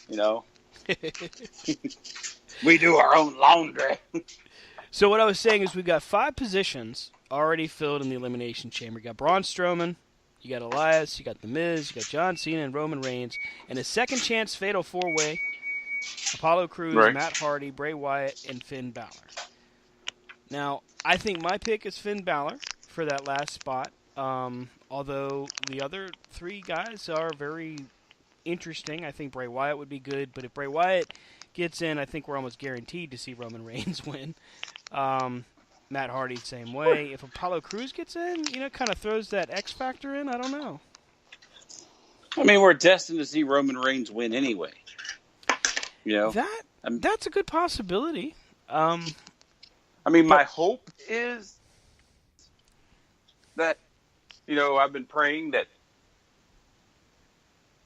you know, we do our own laundry. So what I was saying is we've got 5 positions already filled in the Elimination Chamber. You got Braun Strowman, you got Elias, you got The Miz, you got John Cena and Roman Reigns, and a second chance fatal 4-way, Apollo Crews, right. Matt Hardy, Bray Wyatt, and Finn Balor. Now, I think my pick is Finn Balor for that last spot, although the other 3 guys are very interesting. I think Bray Wyatt would be good, but if Bray Wyatt gets in, I think we're almost guaranteed to see Roman Reigns win. Matt Hardy, same way. If Apollo Crews gets in, you know, kind of throws that X factor in, I don't know. I mean, we're destined to see Roman Reigns win anyway. You know? That's a good possibility. I mean, my hope is that, you know, I've been praying that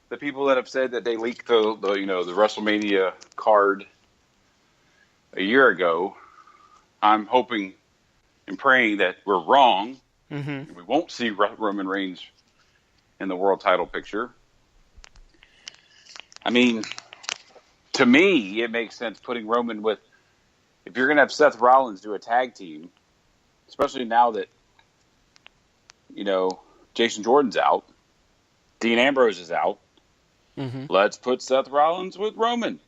the people that have said that they leaked the WrestleMania card a year ago, I'm hoping and praying that we're wrong. Mm-hmm. We won't see Roman Reigns in the world title picture. I mean, to me, it makes sense putting Roman with, if you're going to have Seth Rollins do a tag team, especially now that, you know, Jason Jordan's out, Dean Ambrose is out, Mm-hmm. Let's put Seth Rollins with Roman.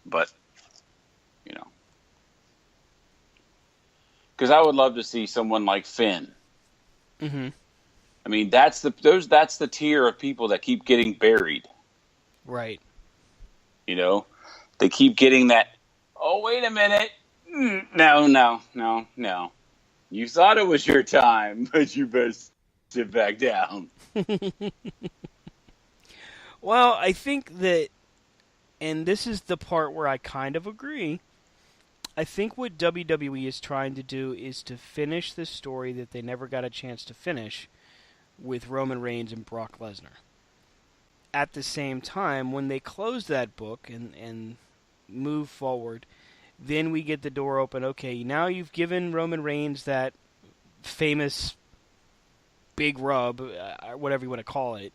But, you know, because I would love to see someone like Finn. Mm-hmm. I mean, that's the tier of people that keep getting buried. Right. You know, they keep getting that. Oh, wait a minute! No. You thought it was your time, but you best sit back down. Well, I think that, and this is the part where I kind of agree. I think what WWE is trying to do is to finish the story that they never got a chance to finish with Roman Reigns and Brock Lesnar. At the same time, when they close that book and move forward, then we get the door open. Okay, now you've given Roman Reigns that famous big rub, whatever you want to call it,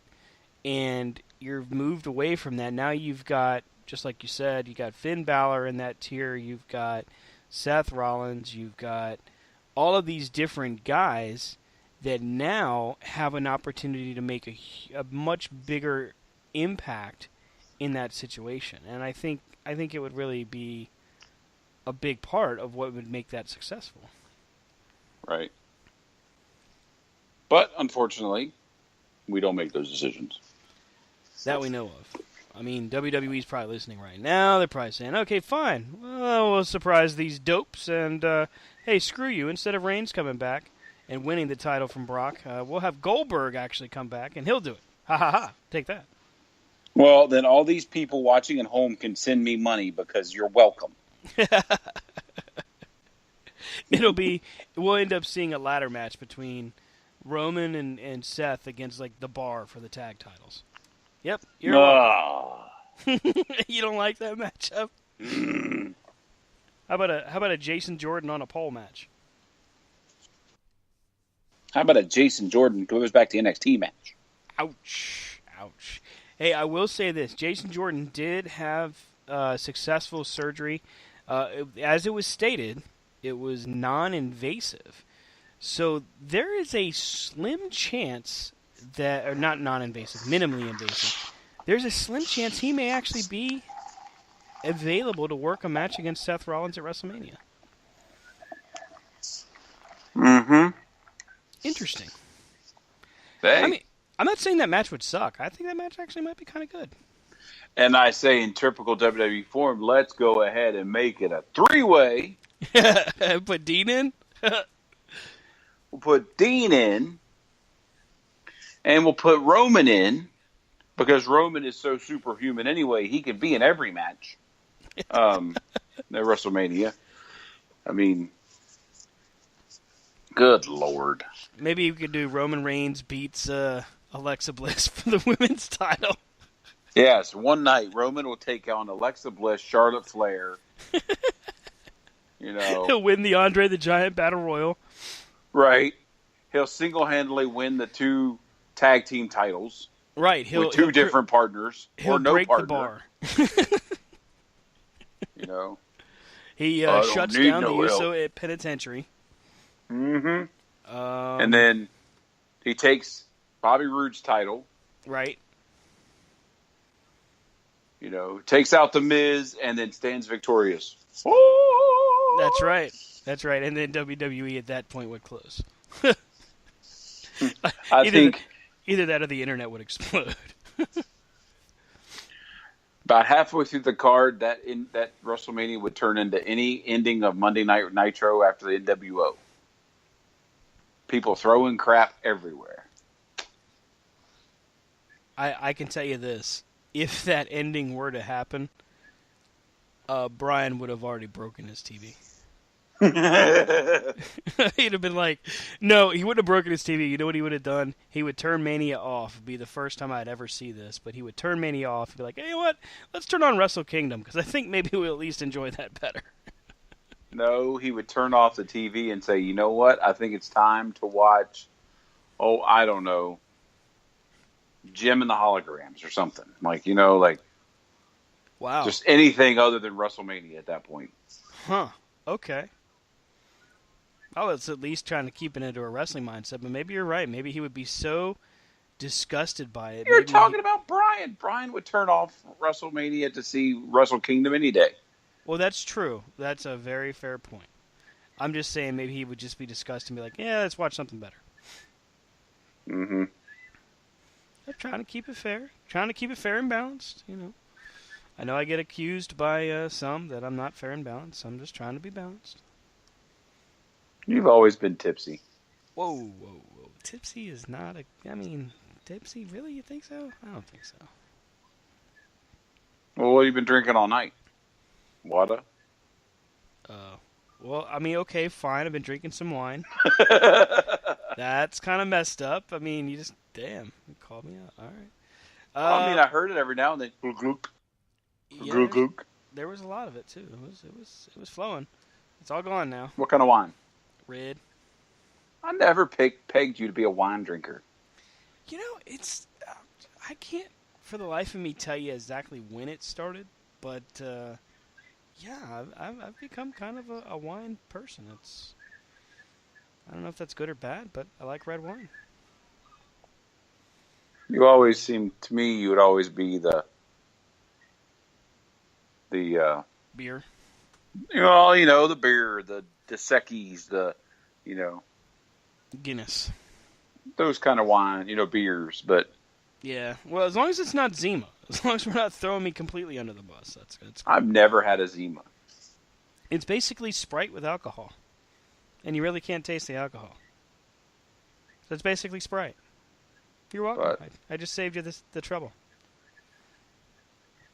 and you're moved away from that. Now you've got, just like you said, you got Finn Balor in that tier. You've got Seth Rollins. You've got all of these different guys that now have an opportunity to make a much bigger impact in that situation. And I think it would really be a big part of what would make that successful. Right. But unfortunately, we don't make those decisions. That we know of. I mean, WWE's probably listening right now. They're probably saying, okay, fine. Well, we'll surprise these dopes, and hey, screw you. Instead of Reigns coming back and winning the title from Brock, we'll have Goldberg actually come back, and he'll do it. Ha ha ha. Take that. Well, then all these people watching at home can send me money because you're welcome. We'll end up seeing a ladder match between Roman and Seth against, like, the Bar for the tag titles. Yep, you're welcome. You don't like that matchup? How about a Jason Jordan on a pole match? How about a Jason Jordan goes back to NXT match? Ouch. Hey, I will say this. Jason Jordan did have successful surgery. As it was stated, it was non-invasive. So there is a slim chance that, or not non-invasive, minimally invasive, there's a slim chance he may actually be available to work a match against Seth Rollins at WrestleMania. Mm-hmm. Interesting. Hey. I mean, I'm not saying that match would suck. I think that match actually might be kind of good. And I say in typical WWE form, let's go ahead and make it a three-way. Put Dean in? We'll put Dean in. And we'll put Roman in. Because Roman is so superhuman anyway, he can be in every match. At WrestleMania. I mean, good Lord. Maybe we could do Roman Reigns beats Alexa Bliss for the women's title. Yes, one night Roman will take on Alexa Bliss, Charlotte Flair. He'll win the Andre the Giant Battle Royal. Right. He'll single-handedly win the 2 tag team titles. Right. With 2 different partners. He'll or no break partner. the bar. He shuts down the Uso at Penitentiary. Mm-hmm. And then he takes Bobby Roode's title. Right. Takes out the Miz and then stands victorious. That's right. And then WWE at that point would close. I think either that or the internet would explode. About halfway through the card, that WrestleMania would turn into any ending of Monday Night Nitro after the NWO. People throwing crap everywhere. I can tell you this. If that ending were to happen, Brian would have already broken his TV. He'd have been like, no, he wouldn't have broken his TV. You know what he would have done? He would turn Mania off. It'd be the first time I'd ever see this, but he would turn Mania off and be like, hey, you know what? Let's turn on Wrestle Kingdom, because I think maybe we'll at least enjoy that better. No, he would turn off the TV and say, you know what? I think it's time to watch, I don't know, Jim and the Holograms or something. Wow. Just anything other than WrestleMania at that point. Huh. Okay. I was at least trying to keep it into a wrestling mindset, but maybe you're right. Maybe he would be so disgusted by it. You're talking about Brian. Brian would turn off WrestleMania to see Wrestle Kingdom any day. Well, that's true. That's a very fair point. I'm just saying maybe he would just be disgusted and be like, yeah, let's watch something better. Mm-hmm. I'm trying to keep it fair. Trying to keep it fair and balanced, I know I get accused by some that I'm not fair and balanced. I'm just trying to be balanced. You've always been tipsy. Whoa. Tipsy is not tipsy, really? You think so? I don't think so. Well, what have you been drinking all night? Water? Well, okay, fine. I've been drinking some wine. That's kind of messed up. You just, damn, you called me out. All right. I heard it every now and then. Gluk. Yeah, Gluk. There was a lot of it too. It was flowing. It's all gone now. What kind of wine? Red. I never pegged you to be a wine drinker. It's I can't for the life of me tell you exactly when it started, but yeah, I've become kind of a wine person. I don't know if that's good or bad, but I like red wine. You always seem to me you would always be the beer. The beer, the Dos Equis, the Guinness. Those kind of wine, beers, but yeah. Well, as long as it's not Zima, as long as we're not throwing me completely under the bus, that's good. I've never had a Zima. It's basically Sprite with alcohol, and you really can't taste the alcohol. So it's basically Sprite. You're welcome. I just saved you the trouble.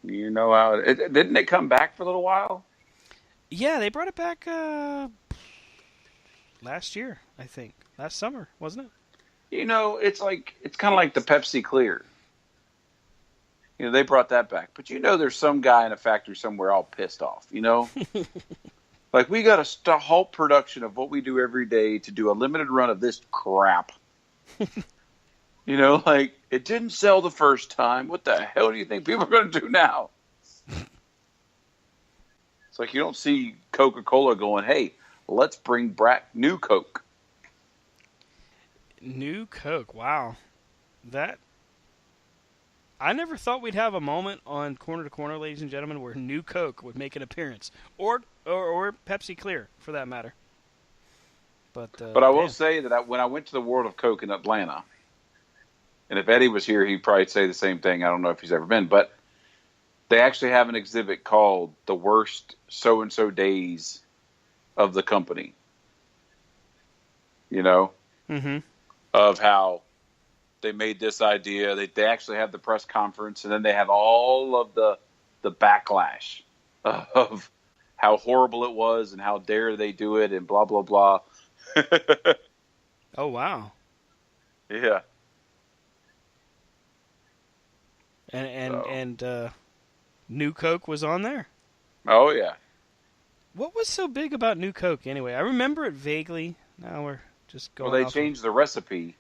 You know how didn't it come back for a little while? Yeah, they brought it back last year, I think. Last summer, wasn't it? It's kind of like the Pepsi Clear. They brought that back. But there's some guy in a factory somewhere all pissed off, Like, we got to halt production of what we do every day to do a limited run of this crap. It didn't sell the first time. What the hell do you think people are going to do now? It's like you don't see Coca-Cola going, hey, let's bring back new Coke. New Coke, wow. I never thought we'd have a moment on Corner to Corner, ladies and gentlemen, where New Coke would make an appearance. Or Pepsi Clear, for that matter. But I will say that when I went to the World of Coke in Atlanta, and if Eddie was here, he'd probably say the same thing. I don't know if he's ever been, but they actually have an exhibit called The Worst So-and-so Days of the Company. Mm-hmm. Of how they made this idea. They actually have the press conference, and then they have all of the backlash of how horrible it was and how dare they do it and blah, blah, blah. Oh, wow. Yeah. And New Coke was on there? Oh, yeah. What was so big about New Coke anyway? I remember it vaguely. Now we're just going Well, they changed the recipe.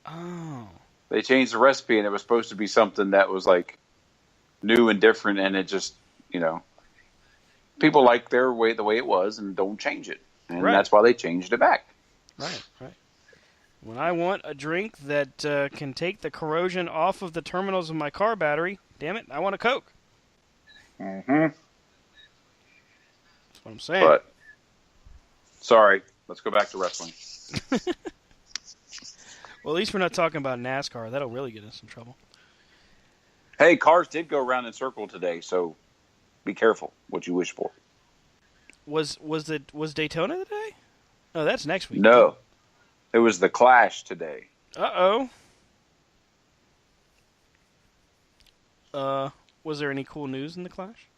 Oh. They changed the recipe, and it was supposed to be something that was, new and different, and it just, people like the way it was and don't change it. And that's why they changed it back. Right. When I want a drink that can take the corrosion off of the terminals of my car battery, damn it, I want a Coke. Mm-hmm. That's what I'm saying. But, sorry, let's go back to wrestling. Well, at least we're not talking about NASCAR. That'll really get us in trouble. Hey, cars did go around in circle today, so be careful what you wish for. Was Daytona today? Oh, that's next week. No. It was the Clash today. Uh-oh. Was there any cool news in the Clash?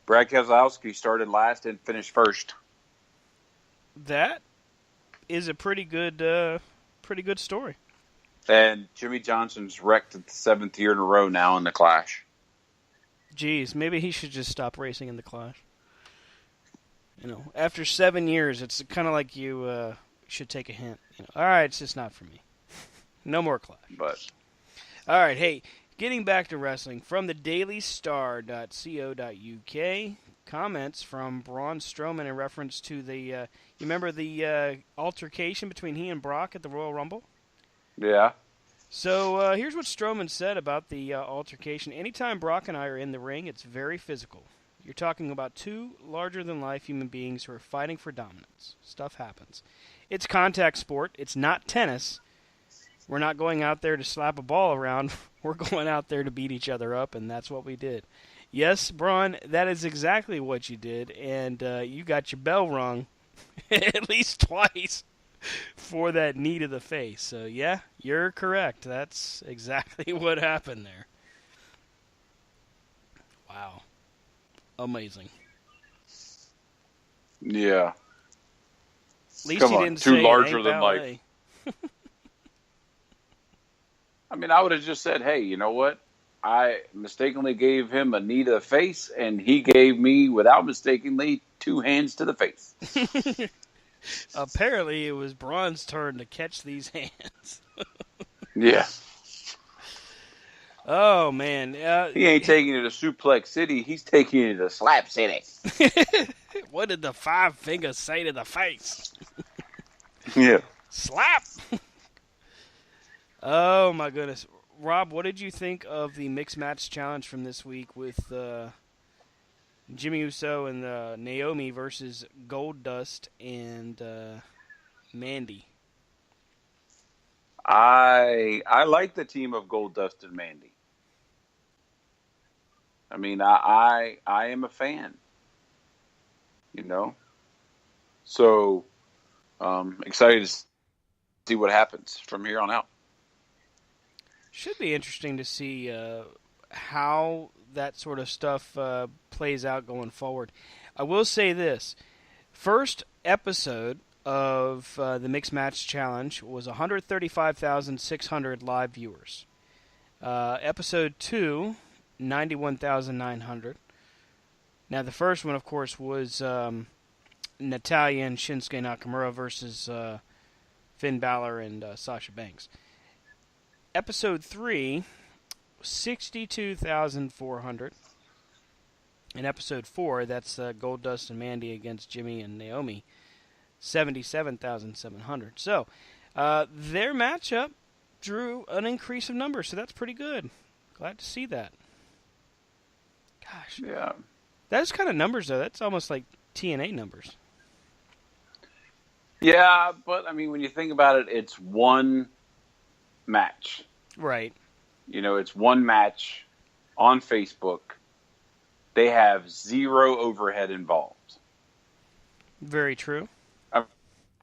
Brad Keselowski started last and finished first. That is a pretty good story. And Jimmy Johnson's wrecked the 7th year in a row now in the Clash. Jeez, maybe he should just stop racing in the Clash. After 7 years, it's kind of like you should take a hint. All right, it's just not for me. No more Clash. But all right, hey, getting back to wrestling from the dailystar.co.uk, comments from Braun Strowman in reference to the, you remember the altercation between he and Brock at the Royal Rumble? Yeah. So here's what Strowman said about the altercation. Anytime Brock and I are in the ring, it's very physical. You're talking about two larger-than-life human beings who are fighting for dominance. Stuff happens. It's contact sport. It's not tennis. We're not going out there to slap a ball around. We're going out there to beat each other up, and that's what we did. Yes, Braun, that is exactly what you did, and you got your bell rung at least twice for that knee to the face. So, yeah, you're correct. That's exactly what happened there. Wow. Amazing. Yeah. At least Come he on, didn't too say larger it ain't than ballet. I mean, I would have just said, hey, you know what? I mistakenly gave him a knee to the face, and he gave me, without mistakenly, 2 hands to the face. Apparently, it was Braun's turn to catch these hands. Yeah. Oh, man. He ain't taking it to Suplex City. He's taking it to Slap City. What did the 5 fingers say to the face? Yeah. Slap! Oh, my goodness. Rob, what did you think of the Mixed Match Challenge from this week with Jimmy Uso and Naomi versus Goldust and Mandy? I like the team of Goldust and Mandy. I mean, I am a fan. You know? So, excited to see what happens from here on out. Should be interesting to see how that sort of stuff plays out going forward. I will say this. First episode of the Mixed Match Challenge was 135,600 live viewers. Episode 2, 91,900. Now, the first one, of course, was Natalya and Shinsuke Nakamura versus Finn Balor and Sasha Banks. Episode 3, 62,400. And episode 4, that's Goldust and Mandy against Jimmy and Naomi, 77,700. So, their matchup drew an increase of numbers, so that's pretty good. Glad to see that. Gosh. Yeah. That's kind of numbers, though. That's almost like TNA numbers. Yeah, but, I mean, when you think about it, it's one match. Right. You know, it's one match on Facebook. They have 0 overhead involved. Very true. I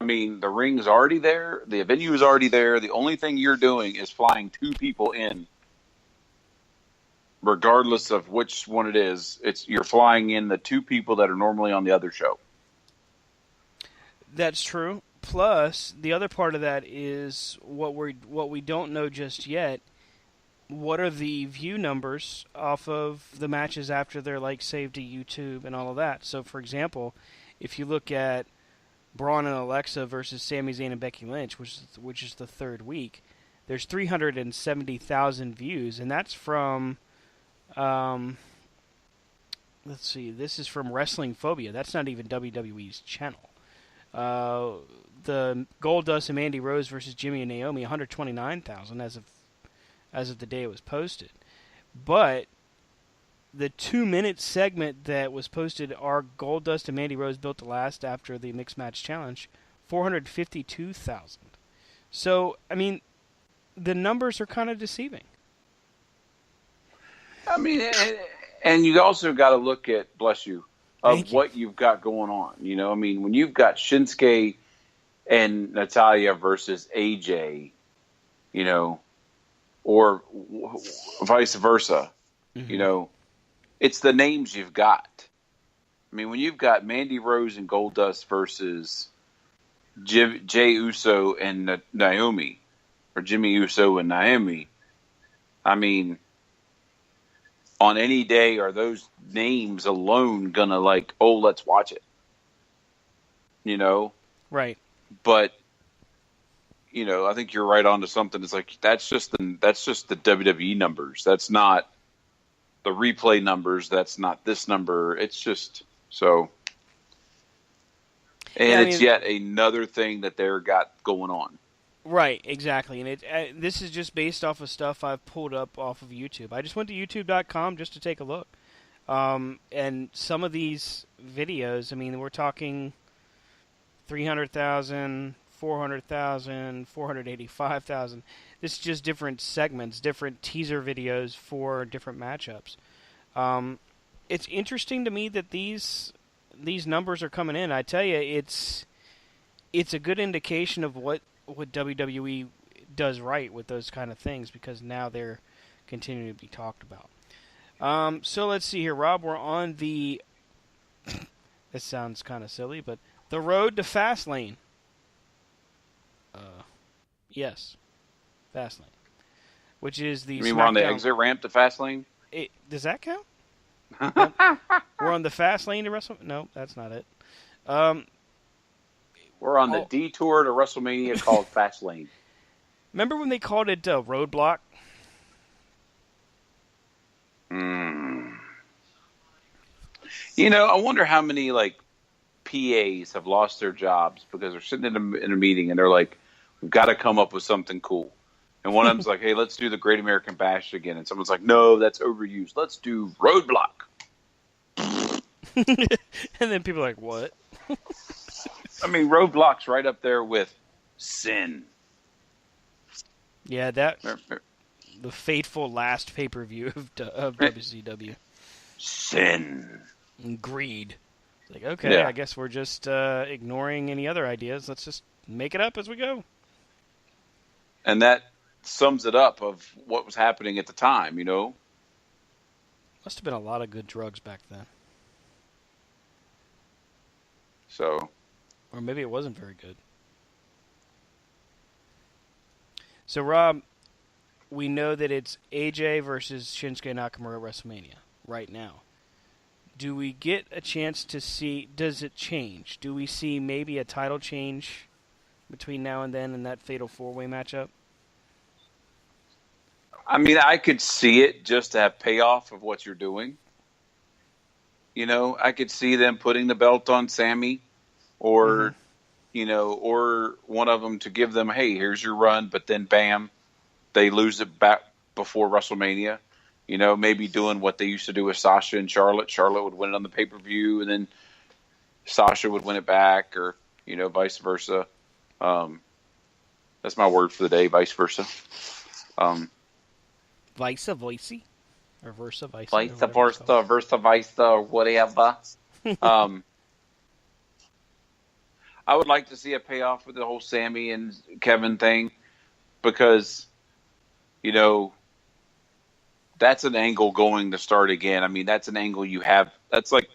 mean, the ring's already there. The venue is already there. The only thing you're doing is flying 2 people in. Regardless of which one it is, you're flying in the 2 people that are normally on the other show. That's true. Plus, the other part of that is what we don't know just yet. What are the view numbers off of the matches after they're like saved to YouTube and all of that? So, for example, if you look at Braun and Alexa versus Sami Zayn and Becky Lynch, which is the 3rd week, there's 370,000 views, and that's from let's see, this is from Wrestling Phobia. That's not even WWE's channel. The Goldust and Mandy Rose versus Jimmy and Naomi, 129,000 as of the day it was posted. But the 2-minute segment that was posted, Are Goldust and Mandy Rose Built to Last after the Mixed Match Challenge, 452,000. So, I mean, the numbers are kind of deceiving. I mean, and you also got to look at, bless you, of what you've got going on. You know, I mean, when you've got Shinsuke and Natalya versus AJ, you know, or vice versa, you know, it's the names you've got. I mean, when you've got Mandy Rose and Goldust versus Jey Uso and Naomi, or Jimmy Uso and Naomi, I mean, on any day are those names alone gonna like, oh, let's watch it? You know? Right. But, you know, I think you're right on to something. It's like, that's just the WWE numbers. That's not the replay numbers. That's not this number. It's just, So, Yeah, and I it's mean, yet another thing that they're got going on. right, exactly. And this is just based off of stuff I've pulled up off of YouTube. I just went to YouTube.com just to take a look. And some of these videos, I mean, we're talking 300,000, 400,000, 485,000. This is just different segments, different teaser videos for different matchups. Um, it's interesting to me that these numbers are coming in. I tell you, it's a good indication of what WWE does right with those kind of things, because now they're continuing to be talked about. So let's see here, Rob. We're on the. This sounds kind of silly, but the road to Fastlane. Yes, Fastlane, which is the You mean we're on the SmackDown. exit ramp to Fastlane? Does that count? No, we're on the fast lane to WrestleMania. No, that's not it. Um, We're on the oh, detour to WrestleMania called Fastlane. remember when they called it Roadblock? You know, I wonder how many like PAs have lost their jobs because they're sitting in a meeting and they're like, "We've got to come up with something cool." And one of them's like, "Hey, let's do the Great American Bash again." And someone's like, "No, that's overused. Let's do Roadblock." And then people are like, what? I mean, Roadblock's right up there with Sin. Yeah, the fateful last pay-per-view of WCW. Sin. And Greed. It's like, okay, Yeah. I guess we're just ignoring any other ideas. Let's just make it up as we go. And that sums it up of what was happening at the time, you know? Must have been a lot of good drugs back then. So, Or maybe it wasn't very good. So, Rob, we know that it's AJ versus Shinsuke Nakamura at WrestleMania right now. Do we get a chance to see, does it change? Do we see maybe a title change between now and then in that fatal four-way matchup? I mean, I could see it just to have payoff of what you're doing. You know, I could see them putting the belt on Sammy or, you know, or one of them to give them, hey, here's your run, but then bam, they lose it back before WrestleMania. You know, maybe doing what they used to do with Sasha and Charlotte. Charlotte would win it on the pay-per-view, and then Sasha would win it back, or, you know, vice versa. That's my word for the day, vice versa. Vice versa? Or versa, vice Vice versa, vice, or whatever. I would like to see a payoff with the whole Sammy and Kevin thing because, you know, that's an angle going to start again. I mean, that's an angle you have. That's like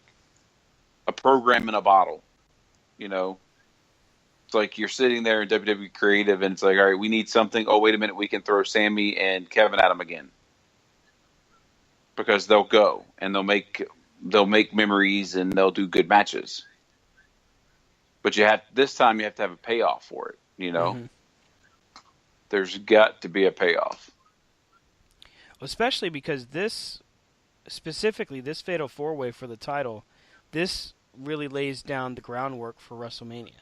a program in a bottle, you know. It's like you're sitting there in WWE Creative and it's like, all right, we need something. Oh, wait a minute. We can throw Sammy and Kevin at them again. Because they'll go and they'll make memories and they'll do good matches. But this time you have to have a payoff for it, you know. Mm-hmm. There's got to be a payoff. Especially because this fatal four-way for the title, this really lays down the groundwork for WrestleMania.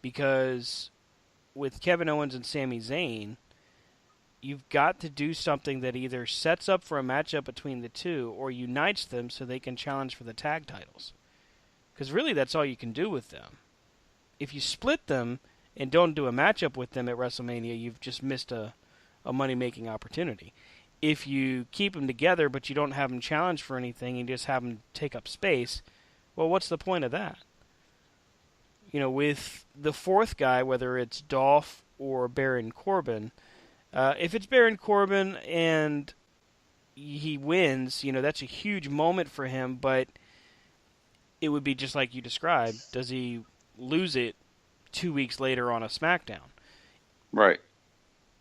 Because with Kevin Owens and Sami Zayn, you've got to do something that either sets up for a matchup between the two or unites them so they can challenge for the tag titles. Because really that's all you can do with them. If you split them and don't do a matchup with them at WrestleMania, you've just missed a money-making opportunity. If you keep them together but you don't have them challenge for anything and you just have them take up space, well, what's the point of that? You know, with the fourth guy, whether it's Dolph or Baron Corbin, if it's Baron Corbin and he wins, you know, that's a huge moment for him, but it would be just like you described. Does he lose it 2 weeks later on a SmackDown? Right.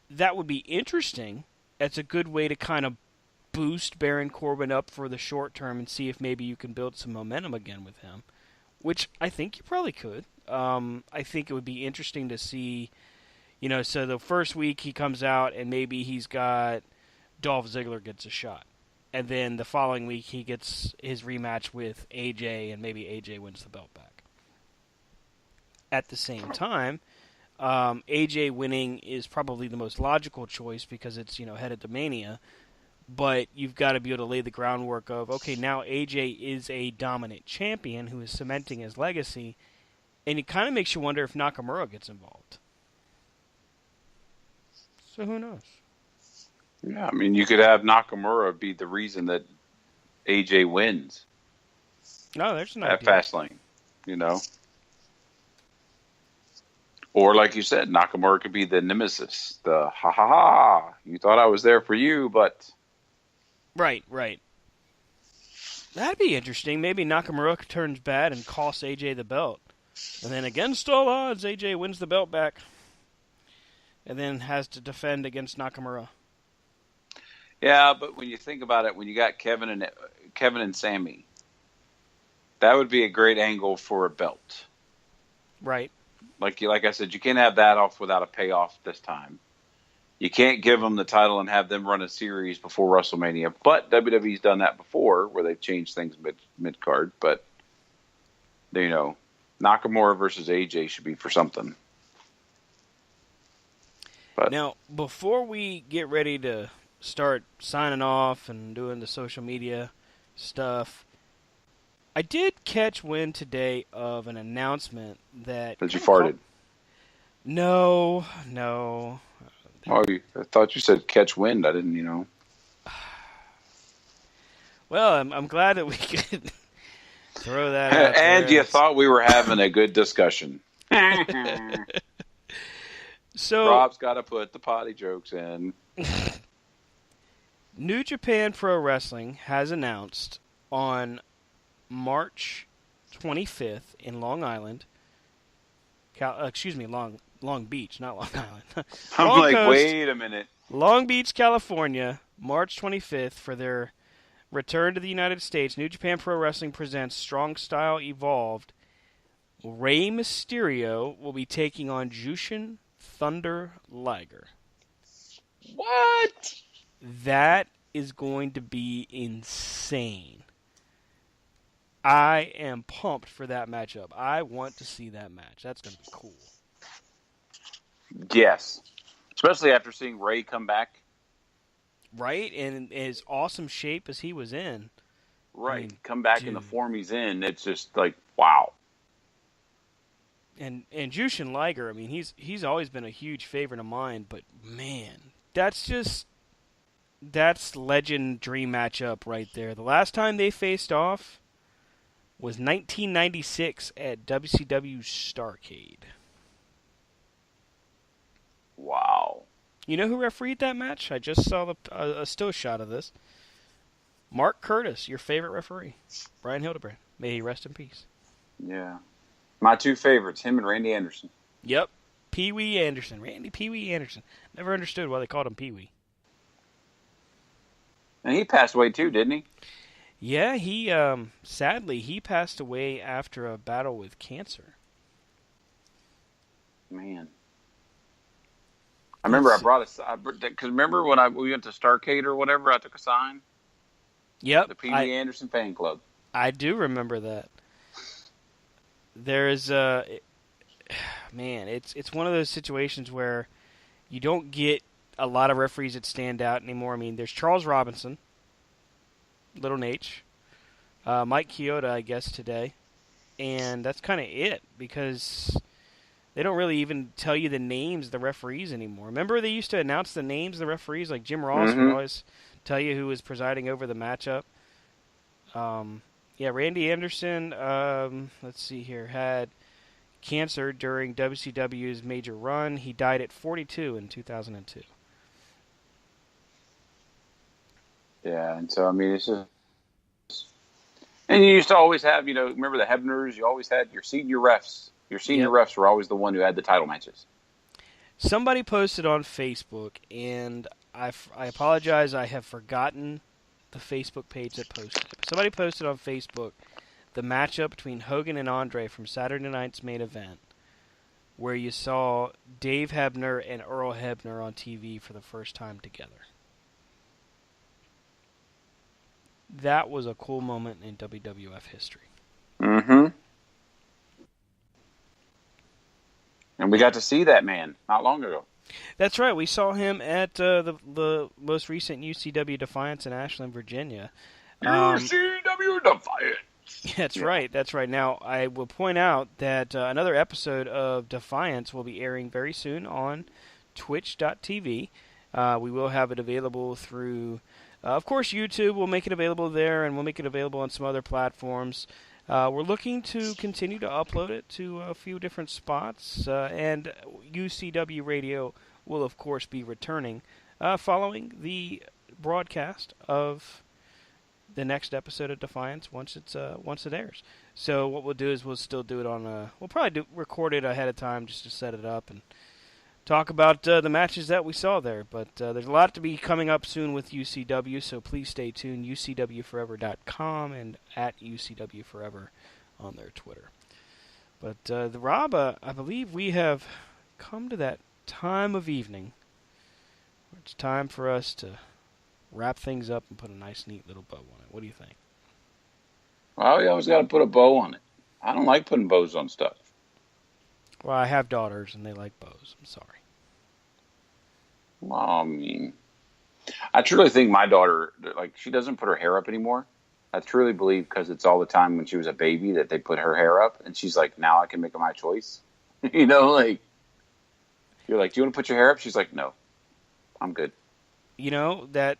That would be interesting. That's a good way to kind of boost Baron Corbin up for the short term and see if maybe you can build some momentum again with him, which I think you probably could. I think it would be interesting to see, you know, so the first week he comes out and maybe he's got Dolph Ziggler gets a shot. and then the following week he gets his rematch with AJ, and maybe AJ wins the belt back. At the same time, AJ winning is probably the most logical choice because it's, headed to Mania. But you've got to be able to lay the groundwork of, okay, now AJ is a dominant champion who is cementing his legacy, and it kind of makes you wonder if Nakamura gets involved. So who knows? Yeah, I mean, you could have Nakamura be the reason that AJ wins. No, there's no at Fastlane, Or like you said, Nakamura could be the nemesis, the ha. You thought I was there for you, but right. That'd be interesting. Maybe Nakamura turns bad and costs AJ the belt, and then against all odds, AJ wins the belt back, and then has to defend against Nakamura. Yeah, but when you think about it, when you got Kevin and Sammy, that would be a great angle for a belt. Right. Like I said, you can't have that off without a payoff this time. You can't give them the title and have them run a series before WrestleMania. But WWE's done that before, where they've changed things mid card. But Nakamura versus AJ should be for something. But now, before we get ready to start signing off and doing the social media stuff, I did catch wind today of an announcement that you farted. No. Oh, I thought you said catch wind. I didn't, Well, I'm glad that we could throw that out and there. you thought we were having a good discussion. So Rob's got to put the potty jokes in. New Japan Pro Wrestling has announced on March 25th in Long Island. Long Beach, not Long Island. I'm Long like, Coast, wait a minute. Long Beach, California, March 25th for their return to the United States. New Japan Pro Wrestling presents Strong Style Evolved. Rey Mysterio will be taking on Jushin Thunder Liger. What? That is going to be insane. I am pumped for that matchup. I want to see that match. That's going to be cool. Yes. Especially after seeing Ray come back. Right? And in as awesome shape as he was in. Right. I mean, come back in the form he's in. It's just like, wow. And Jushin Liger, I mean, he's always been a huge favorite of mine, but man, that's legend dream matchup right there. The last time they faced off was 1996 at WCW Starrcade. Wow. You know who refereed that match? I just saw a still shot of this. Mark Curtis, your favorite referee. Brian Hildebrand. May he rest in peace. Yeah. My two favorites, him and Randy Anderson. Yep. Pee Wee Anderson. Randy Pee Wee Anderson. Never understood why they called him Pee Wee. And he passed away too, didn't he? Yeah, he sadly he passed away after a battle with cancer. Man. I remember I brought because remember when we went to Starrcade or whatever, I took a sign? Yep. The Pee Wee Anderson fan club. I do remember that. There's man, it's one of those situations where you don't get a lot of referees that stand out anymore. I mean, there's Charles Robinson, Little H, Mike Chioda, I guess, today, and that's kind of it because they don't really even tell you the names of the referees anymore. Remember they used to announce the names of the referees? Like Jim Ross would always tell you who was presiding over the matchup. Yeah, Randy Anderson, let's see here, had cancer during WCW's major run. He died at 42 in 2002. Yeah, and so, I mean, it's just... And you used to always have, remember the Hebners? You always had your senior refs. Your senior refs were always the one who had the title matches. Somebody posted on Facebook, and I apologize, I have forgotten the Facebook page that posted it. Somebody posted on Facebook the matchup between Hogan and Andre from Saturday night's main event, where you saw Dave Hebner and Earl Hebner on TV for the first time together. that was a cool moment in WWF history. Mm-hmm. And we got to see that man not long ago. That's right. We saw him at the most recent UCW Defiance in Ashland, Virginia. UCW Defiance. That's right. That's right. Now, I will point out that another episode of Defiance will be airing very soon on twitch.tv. We will have it available through, of course, YouTube. We'll make it available there, and we'll make it available on some other platforms. We're looking to continue to upload it to a few different spots, and UCW Radio will, of course, be returning following the broadcast of the next episode of Defiance once it airs. So what we'll do is we'll still do it on we'll probably record it ahead of time just to set it up and talk about the matches that we saw there. But there's a lot to be coming up soon with UCW, so please stay tuned. UCWforever.com and at UCWforever on their Twitter. But Rob, I believe we have come to that time of evening where it's time for us to wrap things up and put a nice, neat little bow on it. What do you think? Well, you always got to put a bow on it. I don't like putting bows on stuff. Well, I have daughters, and they like bows. I'm sorry. Well, I mean, I truly think my daughter, like, she doesn't put her hair up anymore. I truly believe because it's all the time when she was a baby that they put her hair up, and she's like, now I can make my choice. You know, like, you're like, do you want to put your hair up? She's like, no, I'm good. You know, that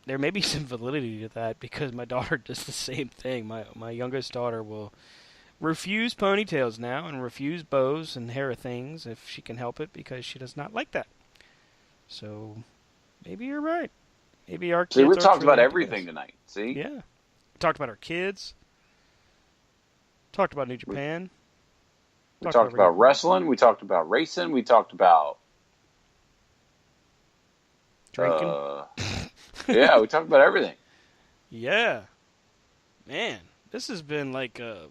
there may be some validity to that because my daughter does the same thing. My youngest daughter will refuse ponytails now and refuse bows and hair things if she can help it because she does not like that. So maybe you're right. Maybe our kids. See, we are talked about truly everything tonight. See? Yeah. We talked about our kids. Talked about New Japan. We talked about wrestling. We talked about racing. We talked about drinking. Yeah, we talked about everything. Yeah. Man, this has been like a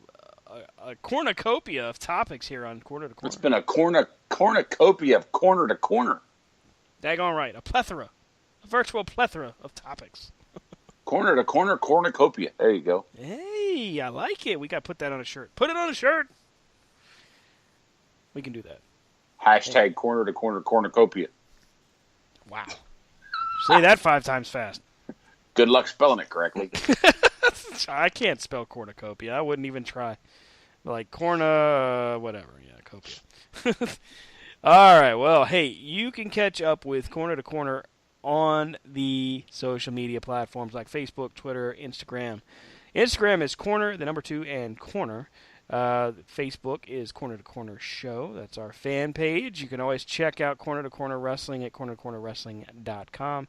cornucopia of topics here on Corner to Corner. It's been a cornucopia of corner to corner. Daggone right. A virtual plethora of topics. Corner to corner cornucopia. There you go. Hey, I like it. We got to put that on a shirt. Put it on a shirt. We can do that. Hashtag corner to corner cornucopia. Wow. Say that 5 times fast. Good luck spelling it correctly. I can't spell cornucopia. I wouldn't even try. Like corna, whatever. Yeah, copia. All right. Well, hey, you can catch up with Corner to Corner on the social media platforms like Facebook, Twitter, Instagram. Instagram is Corner, the number 2, and Corner. Facebook is Corner to Corner Show. That's our fan page. You can always check out Corner to Corner Wrestling at cornertocornerwrestling.com.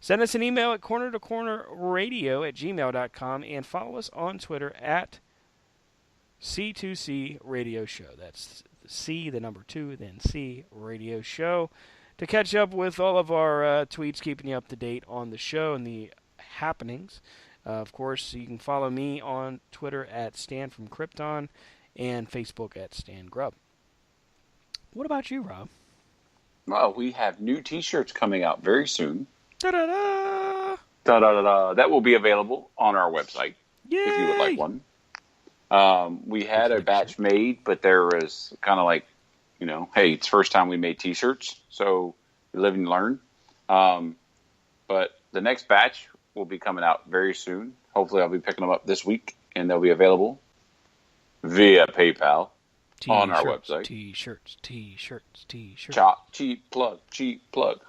Send us an email at cornertocornerradio@gmail.com and follow us on Twitter at C2C Radio Show. That's C, the number 2, then C Radio Show. To catch up with all of our tweets, keeping you up to date on the show and the happenings. Of course, you can follow me on Twitter at Stan from Krypton and Facebook at Stan Grubb. What about you, Rob? Well, we have new T-shirts coming out very soon. Da-da-da! Da-da-da-da. That will be available on our website. Yay! If you would like one. We had a batch made, but there was kind of like, you know, hey, it's the first time we made T-shirts, so we live and learn. But the next batch will be coming out very soon. Hopefully I'll be picking them up this week, and they'll be available via PayPal on our website. T-shirts. Cheap plug.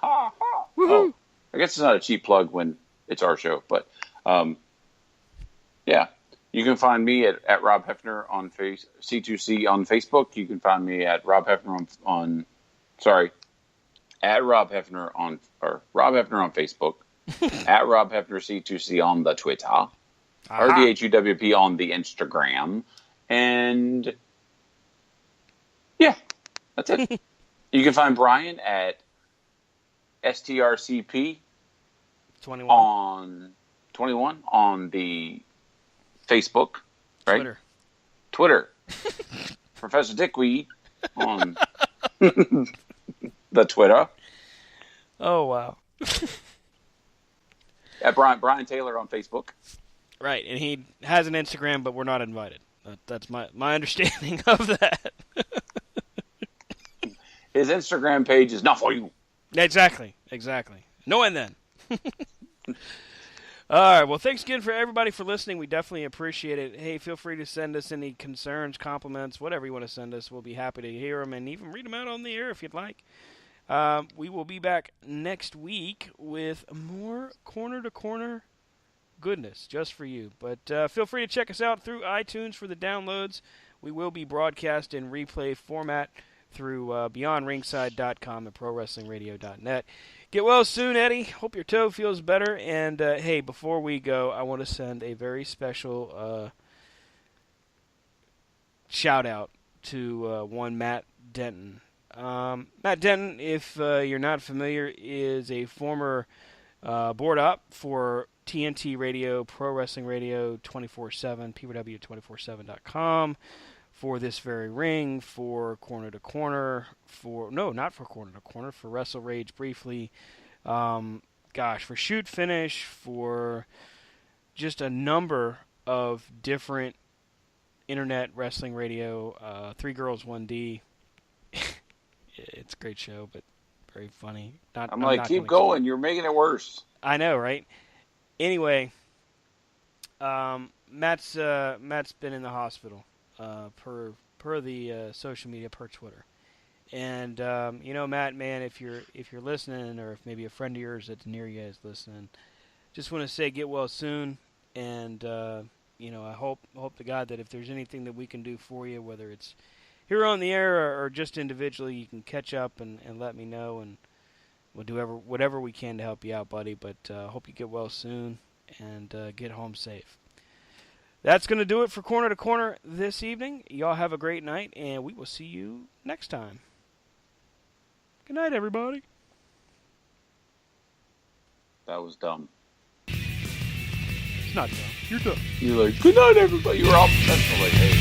Ha, ha. Woohoo! Oh, I guess it's not a cheap plug when it's our show, but yeah. You can find me at Rob Hefner on C2C on Facebook. You can find me at Rob Hefner at Rob Hefner on Facebook. At Rob Hefner C2C on the Twitter. RDHUWP on the Instagram. And yeah, that's it. You can find Brian at STRCP 21 on 21 on the Facebook, right? Twitter. Professor Dickweed on the Twitter. Oh, wow. At Brian Taylor on Facebook. Right, and he has an Instagram, but we're not invited. That's my understanding of that. His Instagram page is not for you. Exactly. No and then. All right, well, thanks again for everybody for listening. We definitely appreciate it. Hey, feel free to send us any concerns, compliments, whatever you want to send us. We'll be happy to hear them and even read them out on the air if you'd like. We will be back next week with more corner-to-corner goodness just for you. But feel free to check us out through iTunes for the downloads. We will be broadcast in replay format through beyondringside.com and prowrestlingradio.net. Get well soon, Eddie. Hope your toe feels better. And, hey, before we go, I want to send a very special shout-out to one Matt Denton. Matt Denton, if you're not familiar, is a former board op for TNT Radio, Pro Wrestling Radio 24/7, PWW247.com, for This Very Ring, for Corner to Corner, not for Corner to Corner, for Wrestle Rage briefly, for Shoot Finish, for just a number of different internet wrestling radio, 3 Girls 1D. It's a great show, but very funny. Keep going. You're making it worse. I know, right? Anyway, Matt's been in the hospital per the social media, per Twitter, and Matt, man, if you're listening, or if maybe a friend of yours that's near you is listening, just want to say get well soon, and I hope to God that if there's anything that we can do for you, whether it's here on the air or just individually, you can catch up and let me know, and we'll do whatever we can to help you out, buddy. But hope you get well soon and get home safe. That's going to do it for Corner to Corner this evening. Y'all have a great night, and we will see you next time. Good night, everybody. That was dumb. It's not dumb. You're dumb. You're like, good night, everybody. You were all professional. Like, hey.